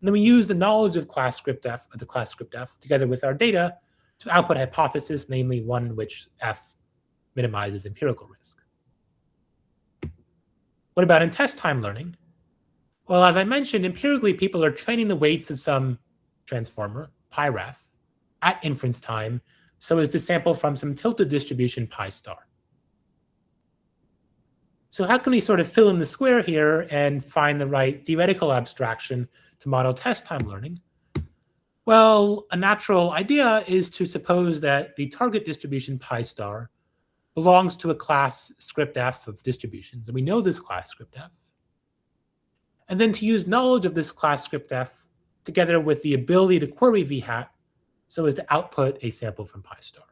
then we use the knowledge of class script f, of the class script f, together with our data to output a hypothesis, namely one in which f minimizes empirical risk. What about in test time learning? Well, as I mentioned, empirically, people are training the weights of some transformer, pi ref, at inference time, so as to sample from some tilted distribution pi star. So how can we sort of fill in the square here and find the right theoretical abstraction to model test time learning? Well, a natural idea is to suppose that the target distribution pi star belongs to a class script f of distributions, and we know this class script f. And then to use knowledge of this class script f together with the ability to query v hat so as to output a sample from pi star.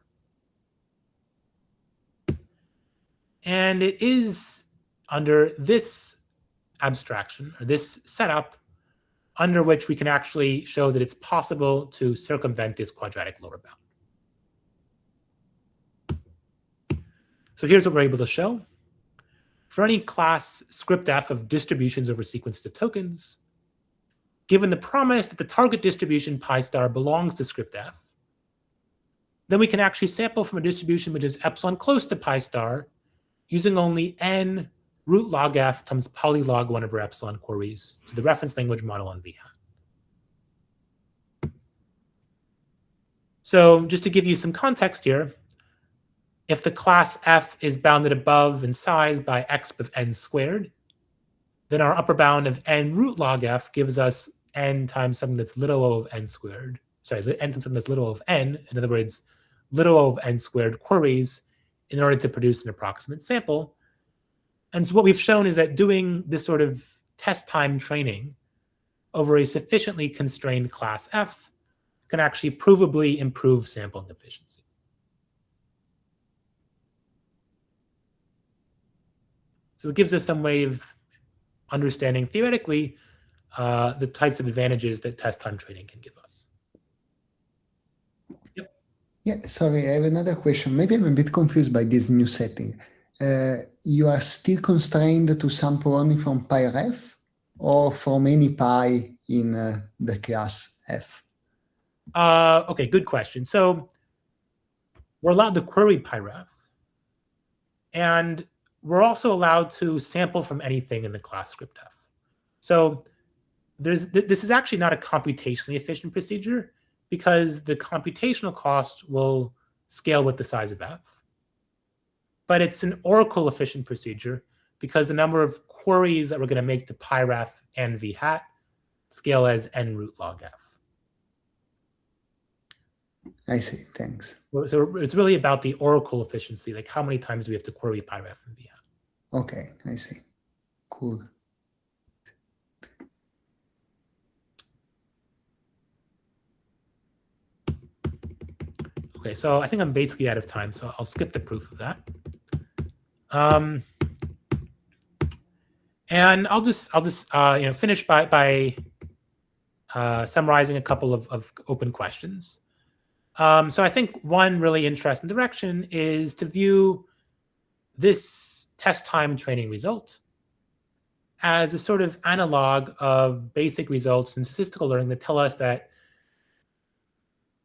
And it is under this abstraction, or this setup, under which we can actually show that it's possible to circumvent this quadratic lower bound. So here's what we're able to show. For any class script f of distributions over sequences of tokens, given the promise that the target distribution pi star belongs to script f, then we can actually sample from a distribution which is epsilon close to pi star using only n root log f times polylog 1 over epsilon queries to the reference language model on v hat. So just to give you some context here, if the class f is bounded above in size by x of n squared, then our upper bound of n root log f gives us n times something that's little o of n squared. Sorry, n times something that's little o of n. In other words, little o of n squared queries in order to produce an approximate sample. And so what we've shown is that doing this sort of test time training over a sufficiently constrained class f can actually provably improve sampling efficiency. So it gives us some way of understanding theoretically the types of advantages that test time training can give us. Yep. Yeah, sorry, I have another question. Maybe I'm a bit confused by this new setting. You are still constrained to sample only from pi ref or from any pi in the class f? Okay, good question. So we're allowed to query pi ref, and we're also allowed to sample from anything in the class script f. So this is actually not a computationally efficient procedure because the computational cost will scale with the size of f. But it's an oracle efficient procedure because the number of queries that we're going to make to pi ref and v hat scale as n root log f. I see, thanks. So it's really about the oracle efficiency, like how many times do we have to query pi ref and v hat. Okay, I see. Cool. Okay, so I think I'm basically out of time, so I'll skip the proof of that. And I'll just finish by summarizing a couple of open questions. So I think one really interesting direction is to view this test time training result as a sort of analog of basic results in statistical learning that tell us that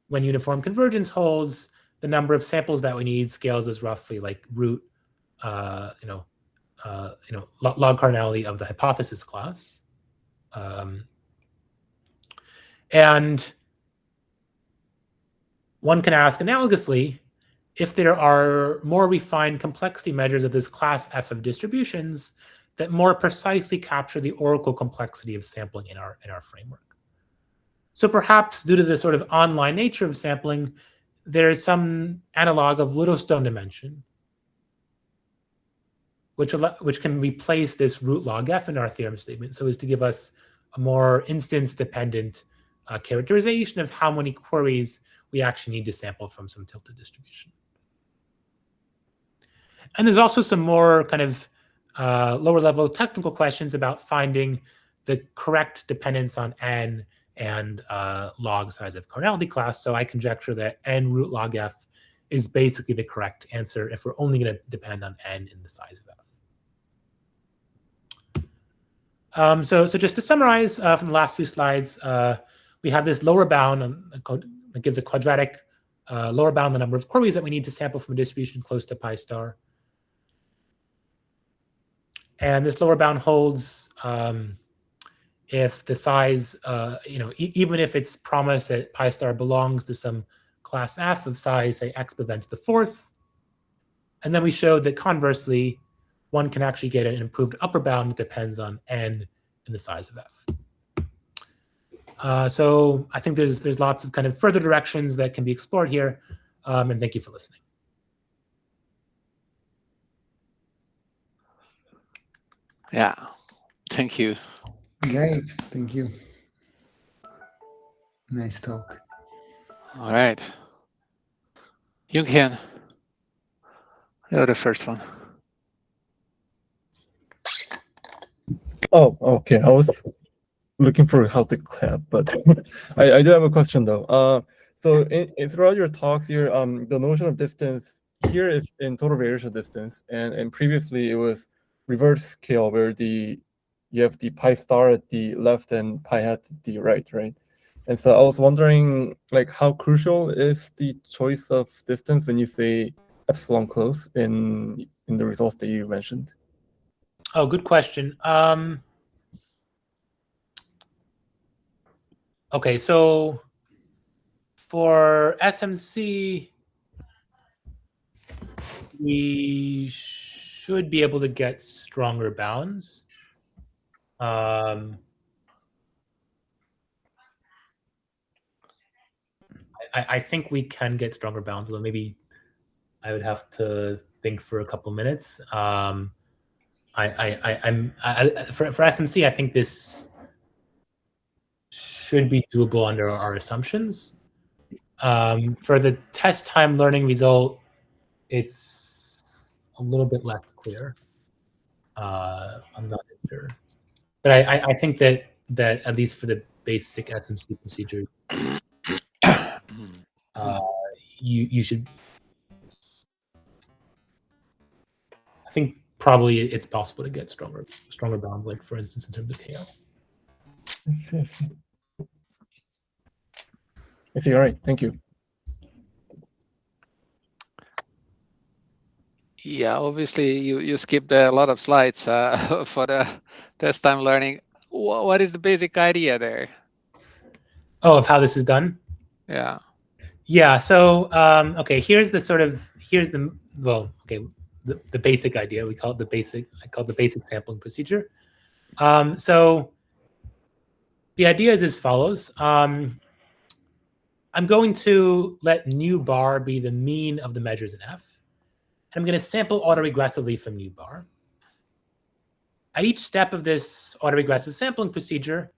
when uniform convergence holds, the number of samples that we need scales as roughly like root, log cardinality of the hypothesis class. And one can ask analogously, if there are more refined complexity measures of this class F of distributions that more precisely capture the oracle complexity of sampling in our framework. So perhaps due to the sort of online nature of sampling, there is some analog of Littlestone dimension, which can replace this root log F in our theorem statement so as to give us a more instance-dependent characterization of how many queries we actually need to sample from some tilted distribution. And there's also some more kind of lower level technical questions about finding the correct dependence on n and log size of cardinality class. So I conjecture that n root log f is basically the correct answer if we're only going to depend on n in the size of f. So just to summarize from the last few slides, we have this lower bound that gives a quadratic lower bound the number of queries that we need to sample from a distribution close to pi star. And this lower bound holds if the size, even if it's promised that pi star belongs to some class F of size, say x prevents the fourth. And then we showed that conversely, one can actually get an improved upper bound that depends on n and the size of f. So I think there's lots of kind of further directions that can be explored here. And thank you for listening. Yeah, thank you. Great, thank you. Nice talk. All right. Yunghyan, you're the first one. Oh, okay. I was looking for how to clap, but I do have a question though. So throughout your talks here, the notion of distance here is in total radiation distance, and previously it was reverse scale where you have the pi star at the left and pi hat at the right? And so I was wondering, like, how crucial is the choice of distance when you say epsilon close in the results that you mentioned? Oh, good question. Okay, so for SMC, we should be able to get stronger bounds. I think we can get stronger bounds, although maybe I would have to think for a couple minutes. For SMC, I think this should be doable under our assumptions. For the test time learning result, it's a little bit less clear. I'm not sure, but I think that at least for the basic SMC procedure, you should. I think probably it's possible to get stronger bounds, like for instance in terms of KO. I see. All right. Thank you. Yeah, obviously you skipped a lot of slides for the test time learning. What is the basic idea there? Oh, of how this is done? Yeah. Yeah. So okay, here's the basic idea. We call it the basic. I call it the basic sampling procedure. So the idea is as follows. I'm going to let nu bar be the mean of the measures in F. And I'm going to sample autoregressively from nu bar. At each step of this autoregressive sampling procedure,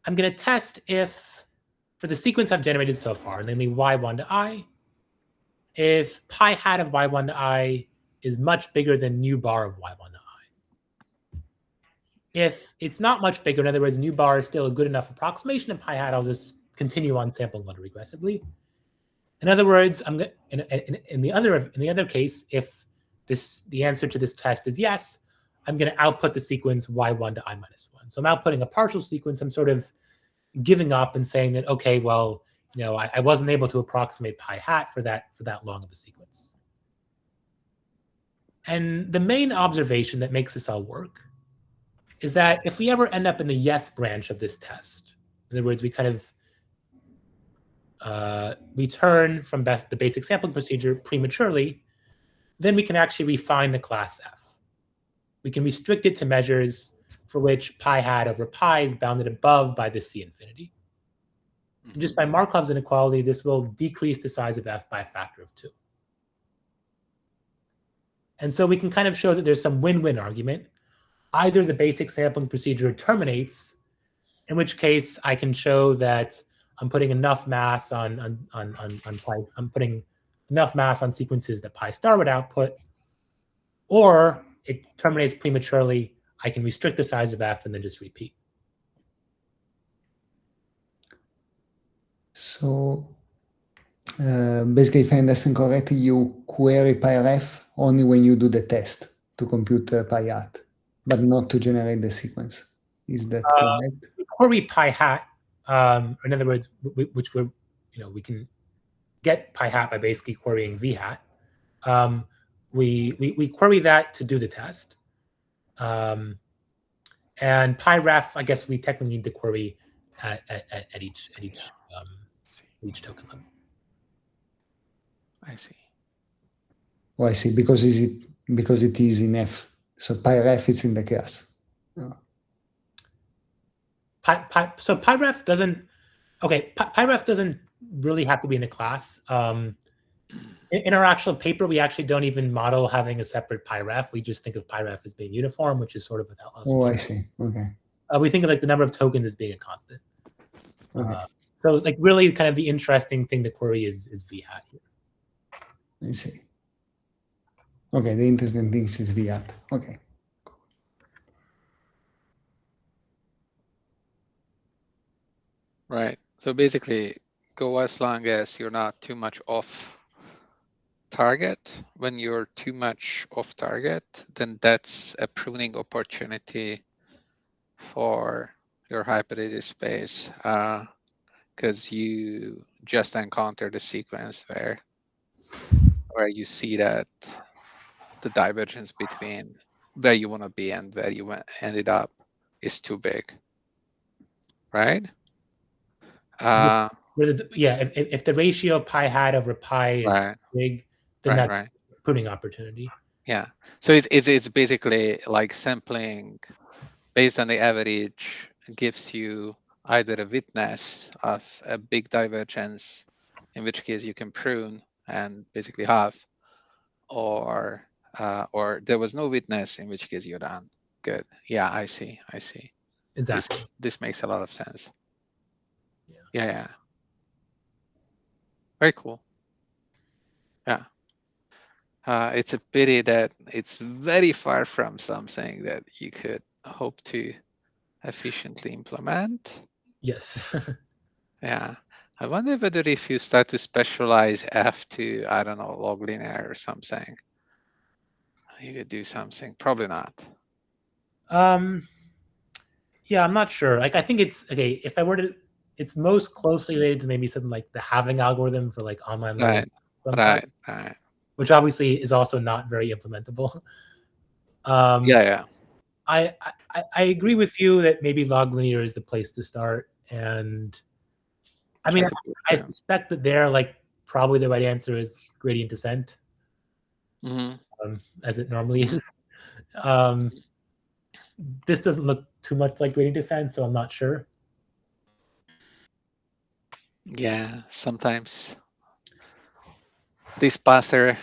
I'm going to test if, for the sequence I've generated so far, namely y1 to I, if pi hat of y1 to I is much bigger than nu bar of y1 to I. If it's not much bigger, in other words, nu bar is still a good enough approximation of pi hat, I'll just continue on sampling autoregressively. In other words, in the other case, if the answer to this test is yes, I'm going to output the sequence y1 to I minus 1. So I'm outputting a partial sequence. I'm sort of giving up and saying that, okay, well, I wasn't able to approximate pi hat for that long of a sequence. And the main observation that makes this all work is that if we ever end up in the yes branch of this test, in other words, we kind of return from the basic sampling procedure prematurely, then we can actually refine the class F. We can restrict it to measures for which pi hat over pi is bounded above by the C infinity. And just by Markov's inequality, this will decrease the size of F by a factor of 2. And so we can kind of show that there's some win-win argument. Either the basic sampling procedure terminates, in which case I can show that I'm putting enough mass on pi. I'm putting enough mass on sequences that pi star would output, or it terminates prematurely. I can restrict the size of F and then just repeat. So basically, if I understand correctly, you query pi ref only when you do the test to compute pi hat, but not to generate the sequence. Is that correct? Query pi hat, in other words, which we can get pi hat by basically querying v hat. We query that to do the test. And pyref, I guess we technically need to query at each token level. I see. Oh, I see. Because it is in F. So pyref is in the class. Oh. So pyref doesn't. Okay, pyref doesn't really have to be in a class. In our actual paper, we actually don't even model having a separate pyref. We just think of pyref as being uniform, which is sort of without us. Oh, I see. Okay. We think of like the number of tokens as being a constant. Okay. So like really kind of the interesting thing to query is v hat here. I see. Okay, the interesting thing is v hat. Okay. Right. So basically, go as long as you're not too much off target. When you're too much off target, then that's a pruning opportunity for your hypothesis space, because you just encountered a sequence where you see that the divergence between where you want to be and where you ended up is too big, right? If the ratio of pi hat over pi is Right. big, then Right, that's right. a pruning opportunity. Yeah. So it's basically like sampling based on the average gives you either a witness of a big divergence, in which case you can prune and basically halve, or there was no witness, in which case you're done. Good. Yeah, I see. Exactly. This makes a lot of sense. Yeah. Very cool. Yeah. It's a pity that it's very far from something that you could hope to efficiently implement. Yes. Yeah. I wonder whether if you start to specialize F to, I don't know, log linear or something, you could do something. Probably not. Yeah, I'm not sure. Like, I think it's okay. If I were to, it's most closely related to maybe something like the halving algorithm for like online learning. Right. Which obviously is also not very implementable. Yeah. I agree with you that maybe log linear is the place to start, and I mean, I suspect that there, like, probably the right answer is gradient descent, as it normally is. This doesn't look too much like gradient descent, so I'm not sure. Yeah, sometimes these paths are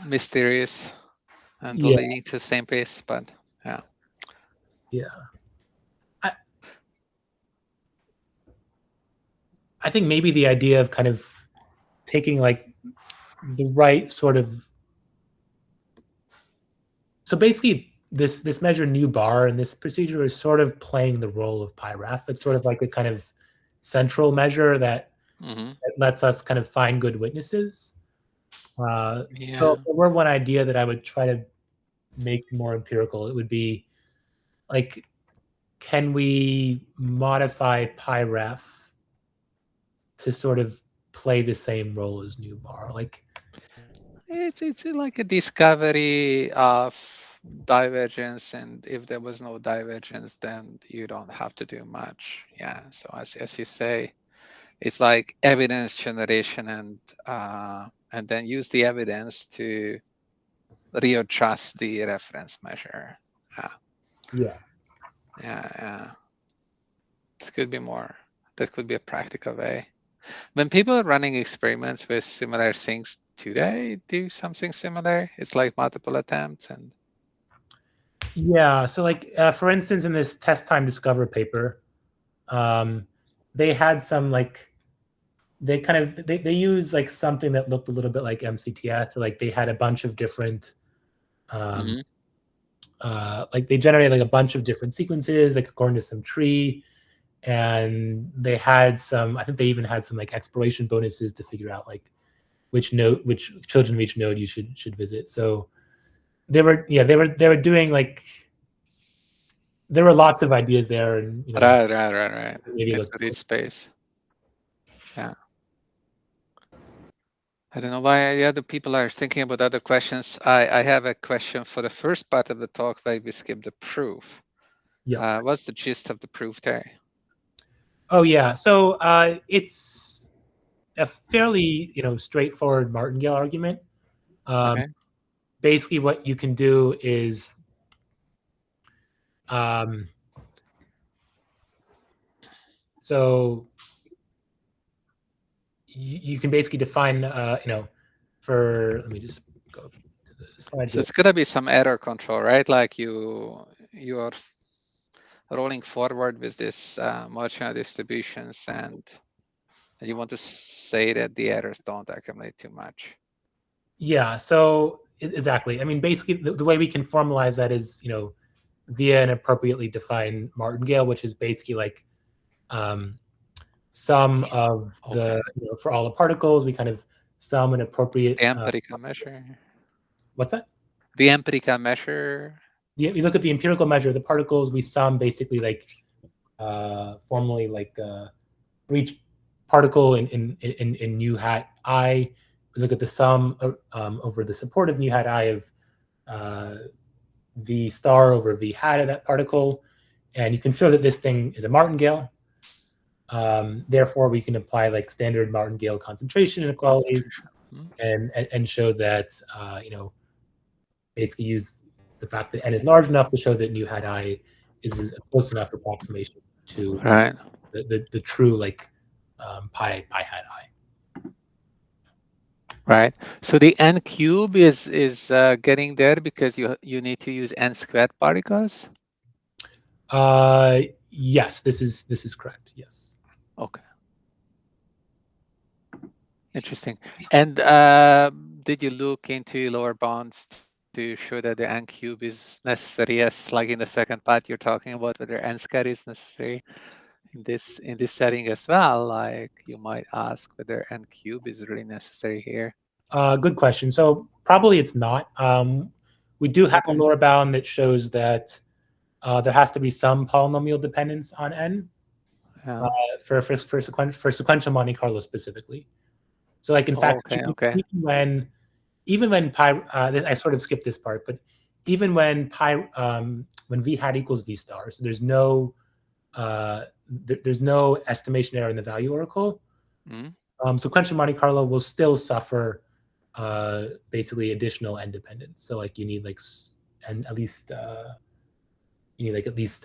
mysterious and leading to the same place, but yeah. I think maybe the idea of kind of taking like the right sort of, so basically this measure new bar and this procedure is sort of playing the role of pyref. It's sort of like a kind of central measure that, that lets us kind of find good witnesses. So if there were one idea that I would try to make more empirical, it would be like, can we modify pyref to sort of play the same role as new bar? Like, it's like a discovery of divergence, and if there was no divergence, then you don't have to do much. Yeah. So as you say, it's like evidence generation, and then use the evidence to readjust the reference measure. Yeah. This could be more. That could be a practical way. When people are running experiments with similar things, do they do something similar? It's like multiple attempts and. Yeah. So like, for instance, in this test time discover paper, they had some like, they kind of, they use like something that looked a little bit like MCTS. So like they had a bunch of different, like they generated like a bunch of different sequences, like according to some tree. And they had some, I think they even had some like exploration bonuses to figure out like which children of each node you should visit. So they were doing like, there were lots of ideas there, and Right. Maybe It's a rich space. Yeah. I don't know why the other people are thinking about other questions. I have a question for the first part of the talk where we skipped the proof. Yeah. What's the gist of the proof there? Oh yeah. So it's a fairly straightforward martingale argument. Okay. Basically, what you can do is so you can basically define for, let me just go to the slide. So it's gonna be some error control, right? Like you are rolling forward with this marginal distributions, and you want to say that the errors don't accumulate too much. Yeah. So exactly. I mean, basically, the way we can formalize that is via an appropriately defined martingale, which is basically like sum of the for all the particles, we kind of sum an appropriate The empirical measure. What's that? The empirical measure. Yeah, you look at the empirical measure of the particles, we sum basically like formally like for each particle in nu hat I, we look at the sum over the supportive nu hat I of v star over v hat of that particle, and you can show that this thing is a martingale. Therefore, we can apply like standard martingale concentration inequalities and show that basically use the fact that n is large enough to show that nu hat I is a close enough approximation to the true like pi hat I. Right. So the n cube is getting there because you need to use n squared particles. Yes, this is correct. Yes. Okay. Interesting. And did you look into lower bounds to show that the n cube is necessary, as like in the second part you're talking about whether n squared is necessary in this setting as well? Like you might ask whether n cube is really necessary here. Good question. So probably it's not. We do have a lower bound that shows that there has to be some polynomial dependence on n for sequential Monte Carlo specifically. So like in fact, even when pi, I sort of skipped this part, but even when pi when v hat equals v star, so there's no estimation error in the value oracle. Sequential Monte Carlo will still suffer basically additional n dependence. So like you need like at least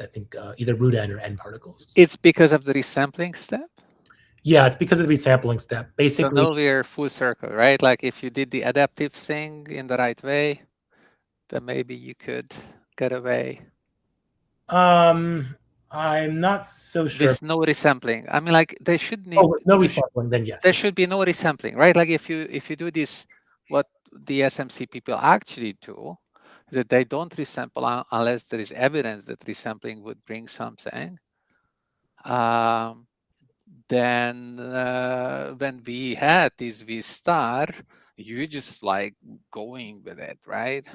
I think either root n or n particles. It's because of the resampling step? Yeah, it's because of the resampling step. Basically, so now we're full circle, right? Like if you did the adaptive thing in the right way, then maybe you could get away. I'm not so sure. There's no resampling. I mean, like they should need. Oh, no resampling. Then yes. There should be no resampling, right? Like if you do this, what the SMC people actually do, that they don't resample unless there is evidence that resampling would bring something. Then when we had this V star, you just like going with it, right?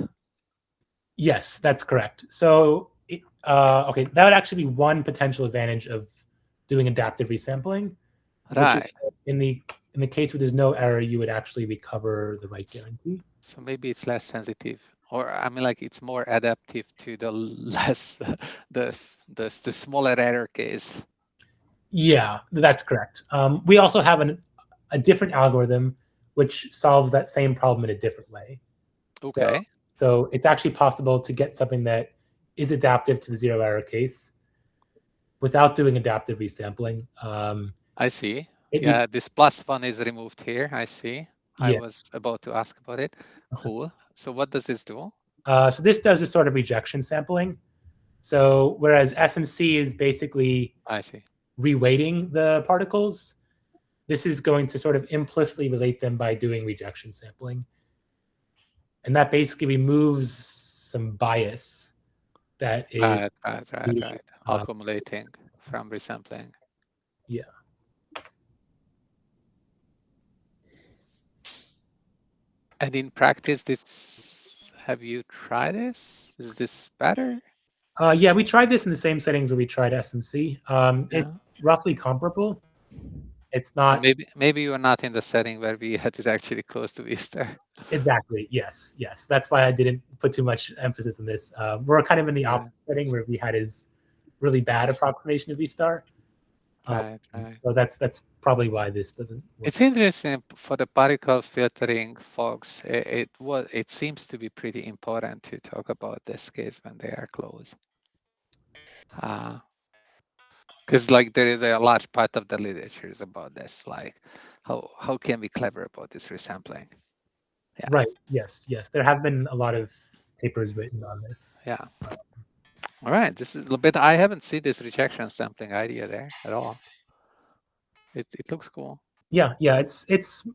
Yes, that's correct. So okay, that would actually be one potential advantage of doing adaptive resampling. Right. In the case where there's no error, you would actually recover the right guarantee. So maybe it's less sensitive, or I mean, like it's more adaptive to the less the smaller error case. Yeah, that's correct. We also have a different algorithm which solves that same problem in a different way. Okay. So it's actually possible to get something that is adaptive to the zero error case without doing adaptive resampling. I see. Yeah, this +1 is removed here. I see. I was about to ask about it. Cool. So what does this do? So this does a sort of rejection sampling. So whereas SMC is basically reweighting the particles, this is going to sort of implicitly relate them by doing rejection sampling. And that basically removes some bias that is right. Accumulating from resampling. Yeah. And in practice, have you tried this? Is this better? Yeah, we tried this in the same settings where we tried SMC. It's roughly comparable. It's not. So maybe you are not in the setting where V hat is actually close to V star. Exactly. Yes. That's why I didn't put too much emphasis on this. We're kind of in the opposite setting where V hat is really bad approximation of V star. Right. So that's probably why this doesn't work. It's interesting for the particle filtering folks. It seems to be pretty important to talk about this case when they are close. Because like there is a large part of the literature is about this, like how can we clever about this resampling? Yeah. Right. Yes. There have been a lot of papers written on this. Yeah. All right. This is a little bit. I haven't seen this rejection sampling idea there at all. It looks cool. Yeah. It's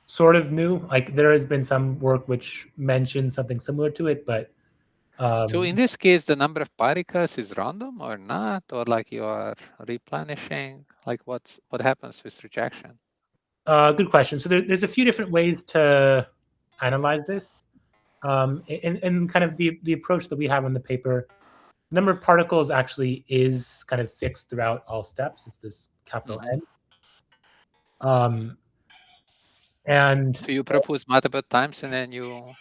sort of new. Like there has been some work which mentions something similar to it, but so in this case, the number of particles is random or not, or like you are replenishing. Like what happens with rejection? Good question. So there's a few different ways to analyze this. In kind of the approach that we have in the paper, number of particles actually is kind of fixed throughout all steps. It's this capital N. And so you propose multiple times and then you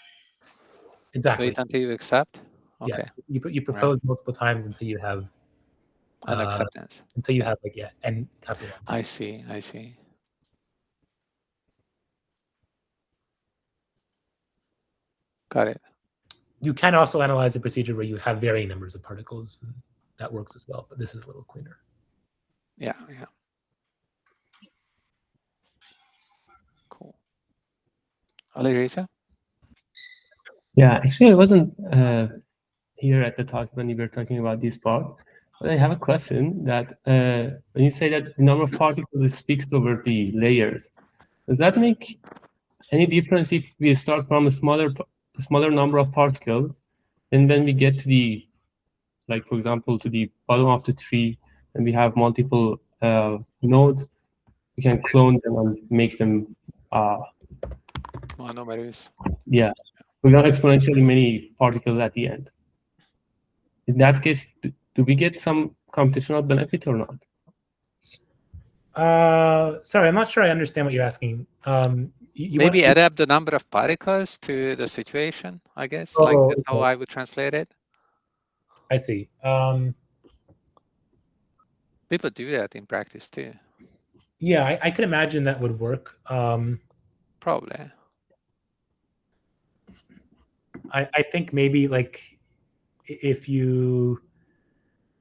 exactly wait until you accept. Okay. Yeah, you propose multiple times until you have an acceptance. Until you have like N capital N. I see. Got it. You can also analyze a procedure where you have varying numbers of particles. And that works as well, but this is a little cleaner. Yeah. Cool. Alireza? Yeah, actually, I wasn't here at the talk when you were talking about this part, but I have a question that when you say that the number of particles is fixed over the layers, does that make any difference if we start from a smaller number of particles, and then we get to the, like for example, to the bottom of the tree, and we have multiple nodes, we can clone them and make them monomers. Yeah, we got exponentially many particles at the end. In that case, do we get some computational benefit or not? Sorry, I'm not sure I understand what you're asking. Maybe adapt the number of particles to the situation, I guess. Like that's how I would translate it. I see. People do that in practice too. Yeah, I could imagine that would work. Probably. I think maybe like if you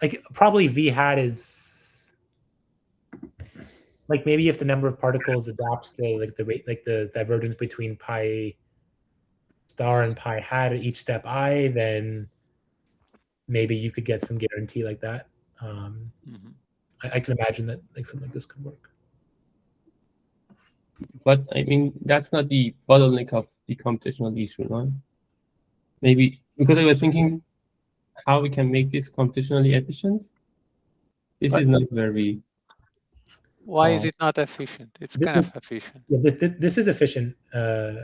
like probably V hat is like maybe if the number of particles adapts to like the rate, like the divergence between pi star and pi hat at each step I, then maybe you could get some guarantee like that. I can imagine that like something like this could work. But I mean, that's not the bottleneck of the computational issue, right? Maybe because I was thinking how we can make this computationally efficient. This is not very. Why is it not efficient? It's kind of efficient. Yeah, this is efficient. Oh,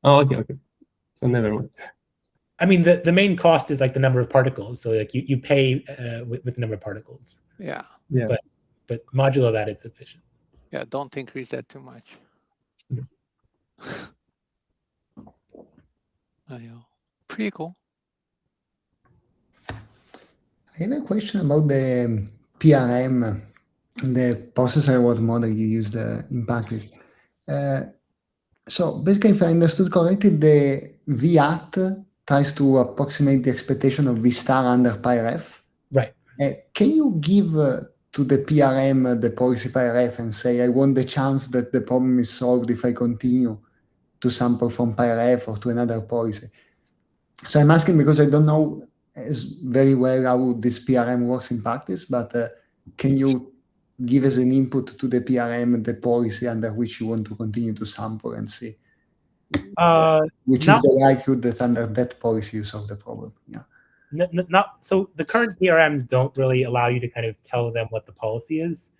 okay. So never mind. I mean, the main cost is like the number of particles. So like you pay with the number of particles. Yeah. But modulo that, it's efficient. Yeah, don't increase that too much. Pretty cool. I have a question about the PRM, the processor reward model you used in practice. So basically, if I understood correctly, the V hat tries to approximate the expectation of V star under pi ref. Right. Can you give to the PRM the policy pi ref and say, I want the chance that the problem is solved if I continue to sample from pi ref or to another policy? So I'm asking because I don't know very well how this PRM works in practice, but can you give as an input to the PRM the policy under which you want to continue to sample and see which is the likelihood that under that policy you solve the problem? Yeah. So the current PRMs don't really allow you to kind of tell them what the policy is.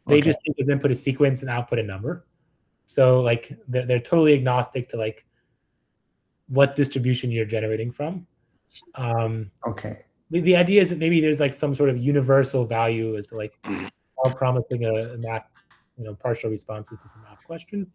They just think as input a sequence and output a number. So like they're totally agnostic to like what distribution you're generating from. The idea is that maybe there's like some sort of universal value as to like how promising a math, partial responses to some math question.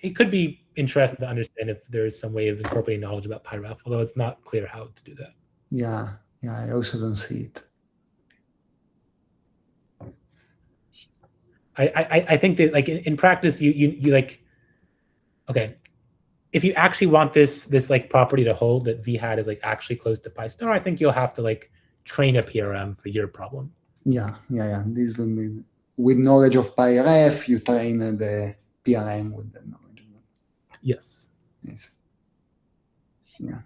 it could be interesting to understand if there is some way of incorporating knowledge about PyRef, although it's not clear how to do that. Yeah, I also don't see it. I think that like in practice, you like, okay, if you actually want this like property to hold that V hat is like actually close to PyStar, I think you'll have to like train a PRM for your problem. Yeah. This will be with knowledge of PyRef, you train the PRM with the knowledge. Yes. Yes. Yeah.